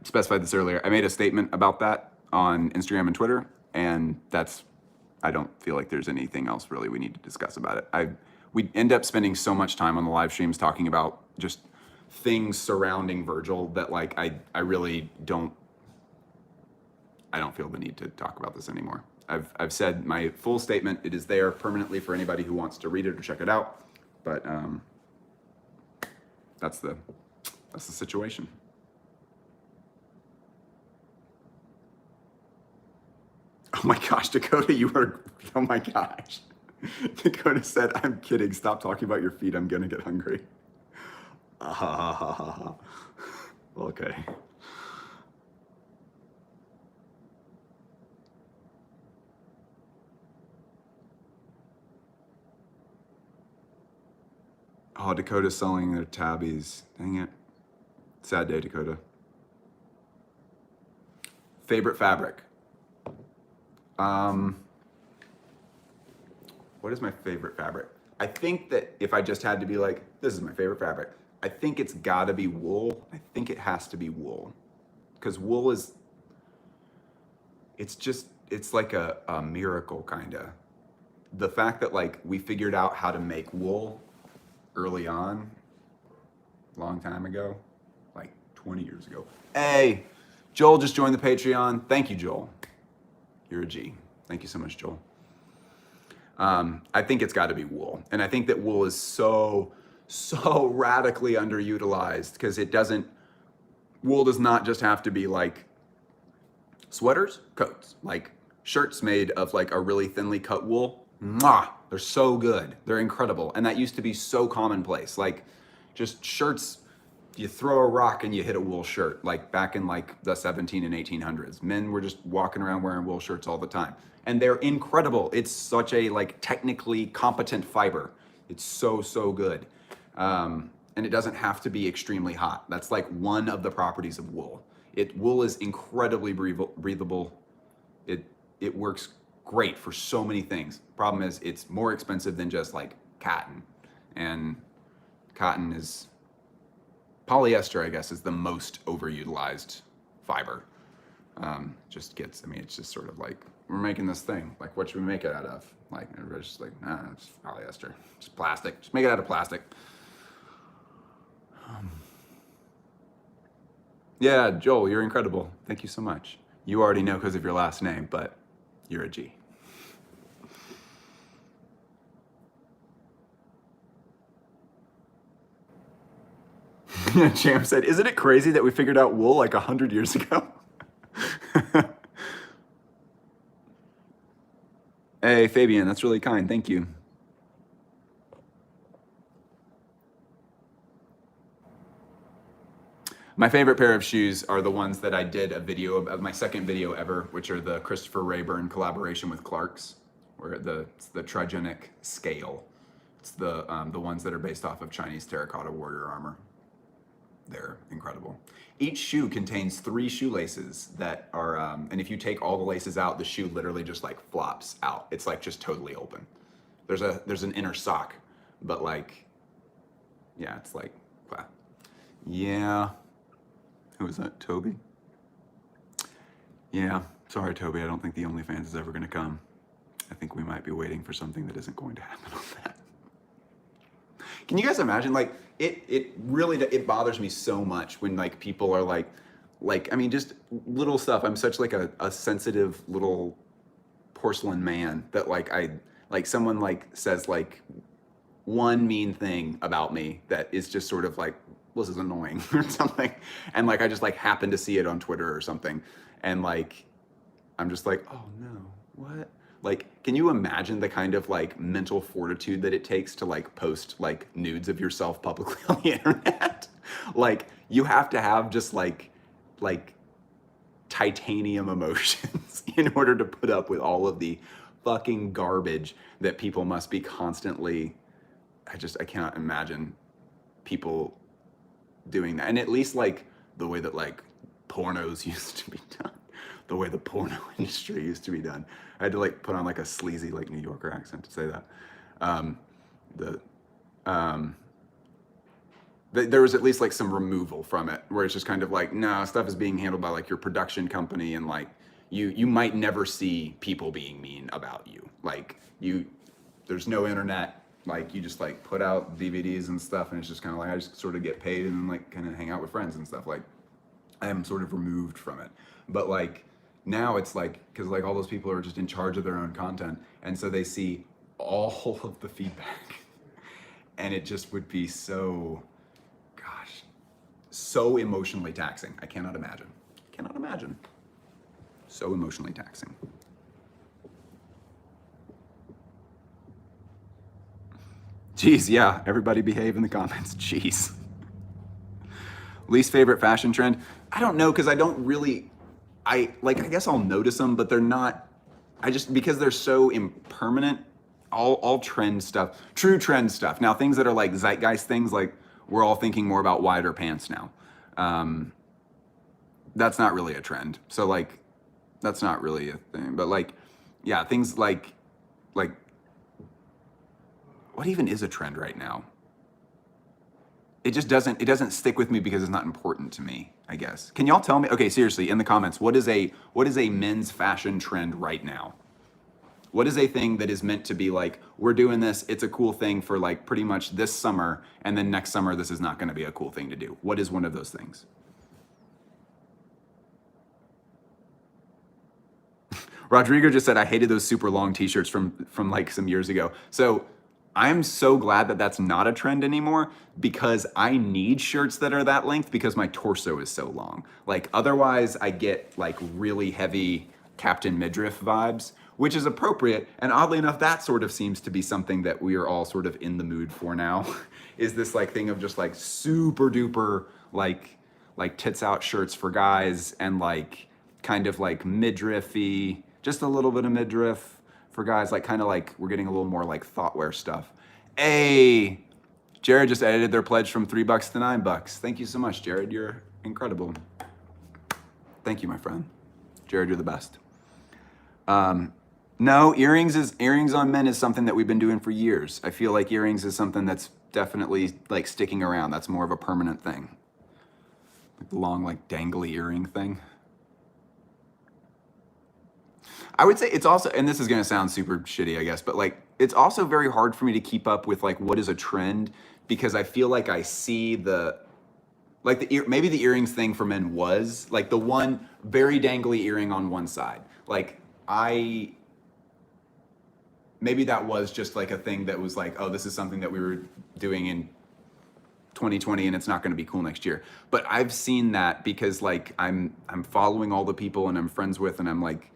specified this earlier. I made a statement about that on Instagram and Twitter, and I don't feel like there's anything else really we need to discuss about it. We end up spending so much time on the live streams talking about just things surrounding Virgil that like I really don't feel the need to talk about this anymore. I've said my full statement. It is there permanently for anybody who wants to read it or check it out. But that's the situation. Oh my gosh, Dakota, oh my gosh. Dakota said, I'm kidding. Stop talking about your feet. I'm gonna get hungry. Okay. Oh, Dakota's selling their tabbies. Dang it. Sad day, Dakota. Favorite fabric? What is my favorite fabric? I think that if I just had to be like, this is my favorite fabric, I think it's gotta be wool. I think it has to be wool. Because wool it's like a miracle kinda. The fact that like we figured out how to make wool early on, long time ago, like 20 years ago. Hey, Joel just joined the Patreon. Thank you, Joel. You're a G. Thank you so much, Joel. I think it's got to be wool. And I think that wool is so radically underutilized because wool does not just have to be like sweaters, coats, like shirts made of like a really thinly cut wool. Mwah! They're so good. They're incredible. And that used to be so commonplace. Like just shirts, you throw a rock and you hit a wool shirt, like back in like the 17 and 1800s. Men were just walking around wearing wool shirts all the time. And they're incredible. It's such a like technically competent fiber. It's so good. And it doesn't have to be extremely hot. That's like one of the properties of wool. Wool is incredibly breathable. It works great for so many things. Problem is, it's more expensive than just like cotton, and cotton is polyester, I guess, is the most overutilized fiber. Just gets, I mean, it's just sort of like, we're making this thing, like what should we make it out of? Like everybody's just like, nah, it's polyester, it's plastic, just make it out of plastic. Yeah, Joel, you're incredible. Thank you so much. You already know because of your last name, but you're a G. Champ said, isn't it crazy that we figured out wool like 100 years ago? Hey, Fabian, that's really kind. Thank you. My favorite pair of shoes are the ones that I did a video of, my second video ever, which are the Christopher Rayburn collaboration with Clarks, where it's the Trigenic scale. It's the ones that are based off of Chinese terracotta warrior armor. They're incredible. Each shoe contains 3 shoelaces that are, and if you take all the laces out, the shoe literally just like flops out. It's like just totally open. There's an inner sock, but like, yeah, it's like, wow. Yeah. Who was that, Toby? Yeah, sorry, Toby. I don't think the OnlyFans is ever gonna come. I think we might be waiting for something that isn't going to happen on that. Can you guys imagine, like, it really, it bothers me so much when like people are like, I mean, just little stuff. I'm such like a sensitive little porcelain man that like someone like says like one mean thing about me that is just sort of like, well, this is annoying or something. And like, I just like happen to see it on Twitter or something. And like, I'm just like, oh no, what? Like, can you imagine the kind of like mental fortitude that it takes to like post like nudes of yourself publicly on the internet? Like, you have to have just like titanium emotions in order to put up with all of the fucking garbage that people must be constantly. I cannot imagine people doing that. And at least like the way that like pornos used to be done, the way the porno industry used to be done. I had to like put on like a sleazy like New Yorker accent to say that. There was at least like some removal from it, where it's just kind of like, no, stuff is being handled by like your production company, and like you might never see people being mean about you. Like there's no internet. Like you just like put out DVDs and stuff, and it's just kind of like I just sort of get paid and like kind of hang out with friends and stuff. Like I am sort of removed from it. But like now it's like, because like all those people are just in charge of their own content, and so they see all of the feedback, and it just would be so, gosh, so emotionally taxing. I cannot imagine. Cannot imagine. So emotionally taxing. Jeez, yeah, everybody behave in the comments. Jeez. Least favorite fashion trend? I don't know, because I don't really, I guess I'll notice them, but they're not, because they're so impermanent, all trend stuff, true trend stuff. Now, things that are like zeitgeist things, like we're all thinking more about wider pants now. That's not really a trend. So like, that's not really a thing, but like, yeah, things like, what even is a trend right now? It doesn't stick with me because it's not important to me, I guess. Can y'all tell me, okay, seriously, in the comments, what is a men's fashion trend right now? What is a thing that is meant to be like, we're doing this, it's a cool thing for like pretty much this summer, and then next summer this is not gonna be a cool thing to do? What is one of those things? Rodrigo just said, I hated those super long t-shirts from like some years ago. So I'm so glad that that's not a trend anymore, because I need shirts that are that length because my torso is so long. Like otherwise I get like really heavy Captain Midriff vibes, which is appropriate. And oddly enough, that sort of seems to be something that we are all sort of in the mood for now, is this like thing of just like super duper like tits out shirts for guys, and like kind of like midriffy, just a little bit of midriff for guys, like kind of like we're getting a little more like thoughtwear stuff. Hey, Jared just edited their pledge from $3 to $9. Thank you so much, Jared. You're incredible. Thank you, my friend. Jared, you're the best. No, earrings on men is something that we've been doing for years. I feel like earrings is something that's definitely like sticking around. That's more of a permanent thing. Like the long, like dangly earring thing. I would say it's also, and this is gonna sound super shitty, I guess, but like it's also very hard for me to keep up with like what is a trend because I feel like I see the like maybe the earrings thing for men was like the one very dangly earring on one side. Like I maybe that was just like a thing that was like, oh, this is something that we were doing in 2020 and it's not going to be cool next year. But I've seen that because like I'm following all the people and I'm friends with and I'm like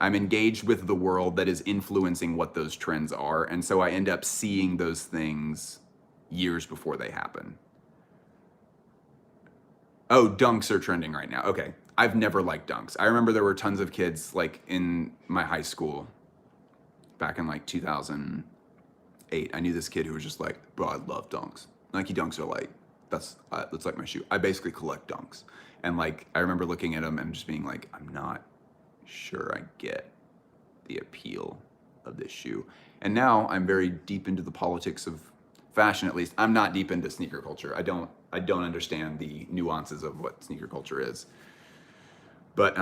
I'm engaged with the world that is influencing what those trends are. And so I end up seeing those things years before they happen. Oh, dunks are trending right now. Okay. I've never liked dunks. I remember there were tons of kids like in my high school back in like 2008. I knew this kid who was just like, bro, I love dunks. Nike dunks are like, that's like my shoe. I basically collect dunks. And like, I remember looking at them and just being like, I'm not sure I get the appeal of this shoe. And now I'm very deep into the politics of fashion, at least. I'm not deep into sneaker culture. I don't understand the nuances of what sneaker culture is. But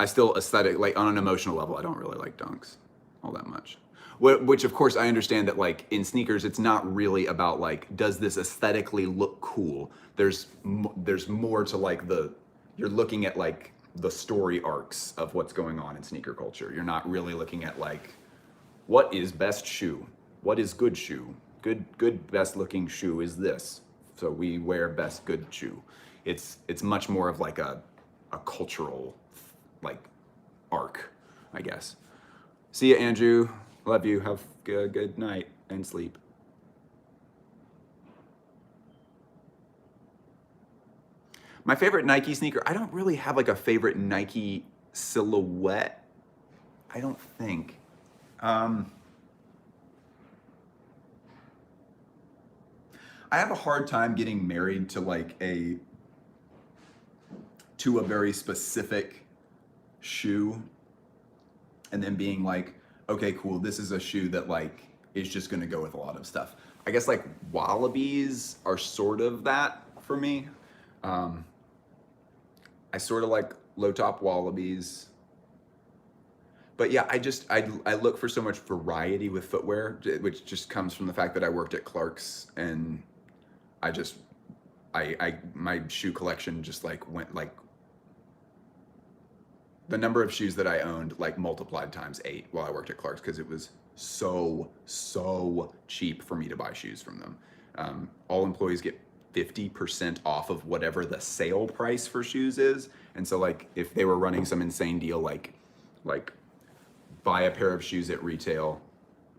I still aesthetic, like on an emotional level, I don't really like dunks all that much. Which of course I understand that like in sneakers, it's not really about like, does this aesthetically look cool? There's more to like you're looking at like the story arcs of what's going on in sneaker culture. You're not really looking at like, what is best shoe? What is good shoe? Good best looking shoe is this. So we wear best good shoe. It's much more of like a cultural like arc, I guess. See ya, Andrew. Love you. Have a good night and sleep. My favorite Nike sneaker, I don't really have like a favorite Nike silhouette. I don't think. I have a hard time getting married to like a very specific shoe and then being like, okay, cool, this is a shoe that like is just gonna go with a lot of stuff. I guess like Wallabies are sort of that for me. I sort of like low top Wallabies. But yeah, I look for so much variety with footwear, which just comes from the fact that I worked at Clark's and my shoe collection just like went like the number of shoes that I owned like multiplied times 8 while I worked at Clark's because it was so cheap for me to buy shoes from them. All employees get 50% off of whatever the sale price for shoes is. And so like if they were running some insane deal like buy a pair of shoes at retail,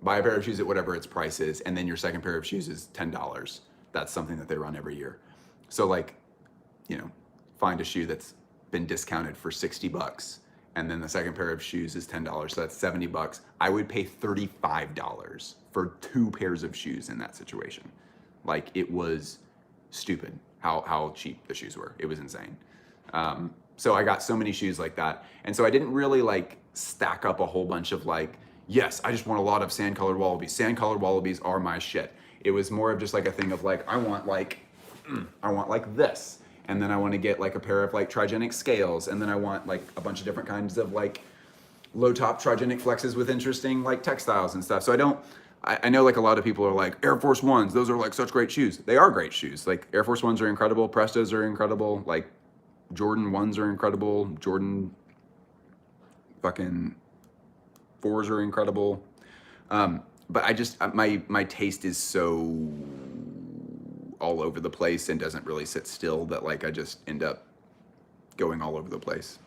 buy a pair of shoes at whatever its price is, and then your second pair of shoes is $10. That's something that they run every year. So like, you know, find a shoe that's been discounted for $60 and then the second pair of shoes is $10, so that's $70. I would pay $35 for 2 pairs of shoes in that situation. Like it was stupid how cheap the shoes were. It was insane. So I got so many shoes like that. And so I didn't really like stack up a whole bunch of like, yes, I just want a lot of sand colored Wallabies. Sand colored Wallabies are my shit. It was more of just like a thing of like, I want like this. And then I want to get like a pair of like Trigenic scales. And then I want like a bunch of different kinds of like low top Trigenic flexes with interesting like textiles and stuff. So I know like a lot of people are like Air Force Ones, those are like such great shoes. They are great shoes. Like Air Force Ones are incredible. Prestos are incredible. Like Jordan 1s are incredible. Jordan fucking 4s are incredible. But I just, my taste is so all over the place and doesn't really sit still that like I just end up going all over the place.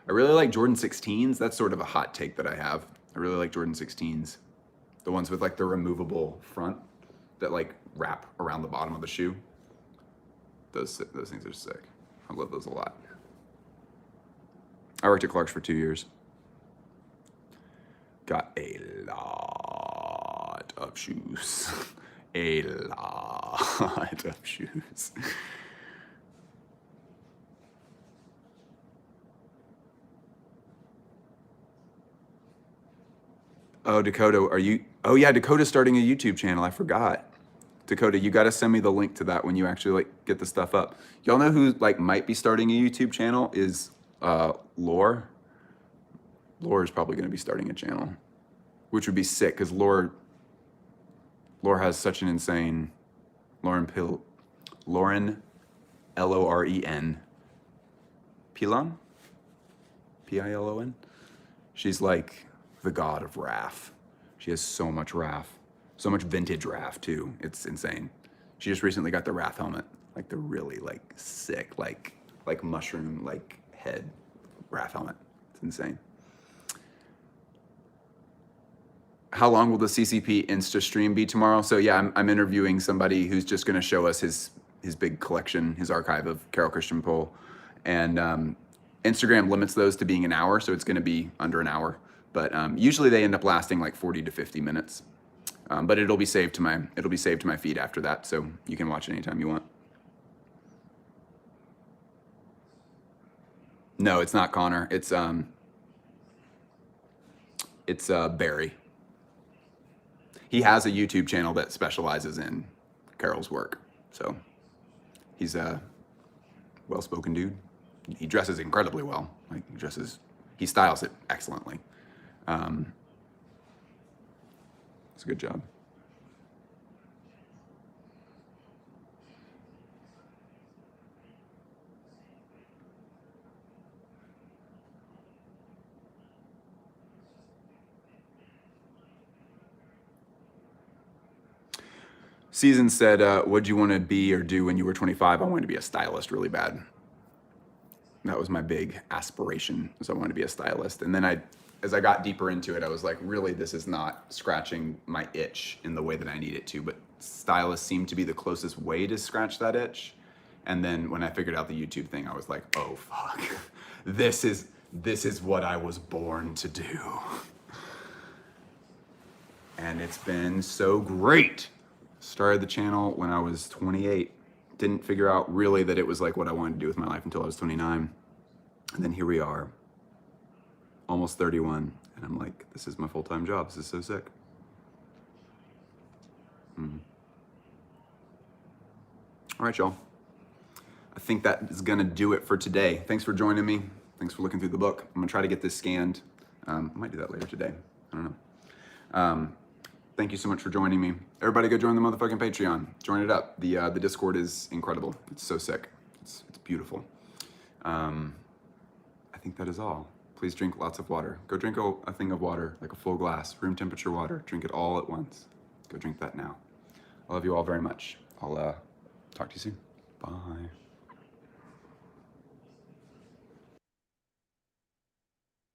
I really like Jordan 16s. That's sort of a hot take that I have. I really like Jordan 16s. The ones with like the removable front that like wrap around the bottom of the shoe. Those things are sick. I love those a lot. I worked at Clark's for 2 years. Got a lot of shoes. A lot of shoes. Oh, Dakota, are you? Oh yeah, Dakota's starting a YouTube channel. I forgot. Dakota, you got to send me the link to that when you actually like get the stuff up. Y'all know who like might be starting a YouTube channel is Lore. Lore is probably going to be starting a channel, which would be sick because Lore has such an insane Lauren Loren Pilon, Pilon. She's like the god of RAF. She has so much RAF, so much vintage RAF too. It's insane. She just recently got the RAF helmet, like the really like sick, like mushroom like head RAF helmet. It's insane. How long will the CCP Insta stream be tomorrow? So yeah, I'm interviewing somebody who's just going to show us his big collection, his archive of Carol Christian Pohl, and Instagram limits those to being an hour, so it's going to be under an hour. But usually they end up lasting like 40 to 50 minutes. But it'll be saved to my feed after that, so you can watch it anytime you want. No, it's not Connor. It's Barry. He has a YouTube channel that specializes in Carol's work. So he's a well-spoken dude. He dresses incredibly well. Like he styles it excellently. It's a good job. Season said, what'd you want to be or do when you were 25? I wanted to be a stylist really bad. That was my big aspiration, was I wanted to be a stylist. And then as I got deeper into it, I was like, really, this is not scratching my itch in the way that I need it to, but stylist seemed to be the closest way to scratch that itch. And then when I figured out the YouTube thing, I was like, oh, fuck. This is what I was born to do. And it's been so great. Started the channel when I was 28. Didn't figure out really that it was like what I wanted to do with my life until I was 29. And then here we are, almost 31. And I'm like, this is my full-time job. This is so sick. All right, y'all. I think that is gonna do it for today. Thanks for joining me. Thanks for looking through the book. I'm gonna try to get this scanned. I might do that later today. I don't know. Thank you so much for joining me. Everybody go join the motherfucking Patreon. Join it up. The Discord is incredible. It's so sick. It's beautiful. I think that is all. Please drink lots of water. Go drink a thing of water, like a full glass, room temperature water. Drink it all at once. Go drink that now. I love you all very much. I'll talk to you soon. Bye.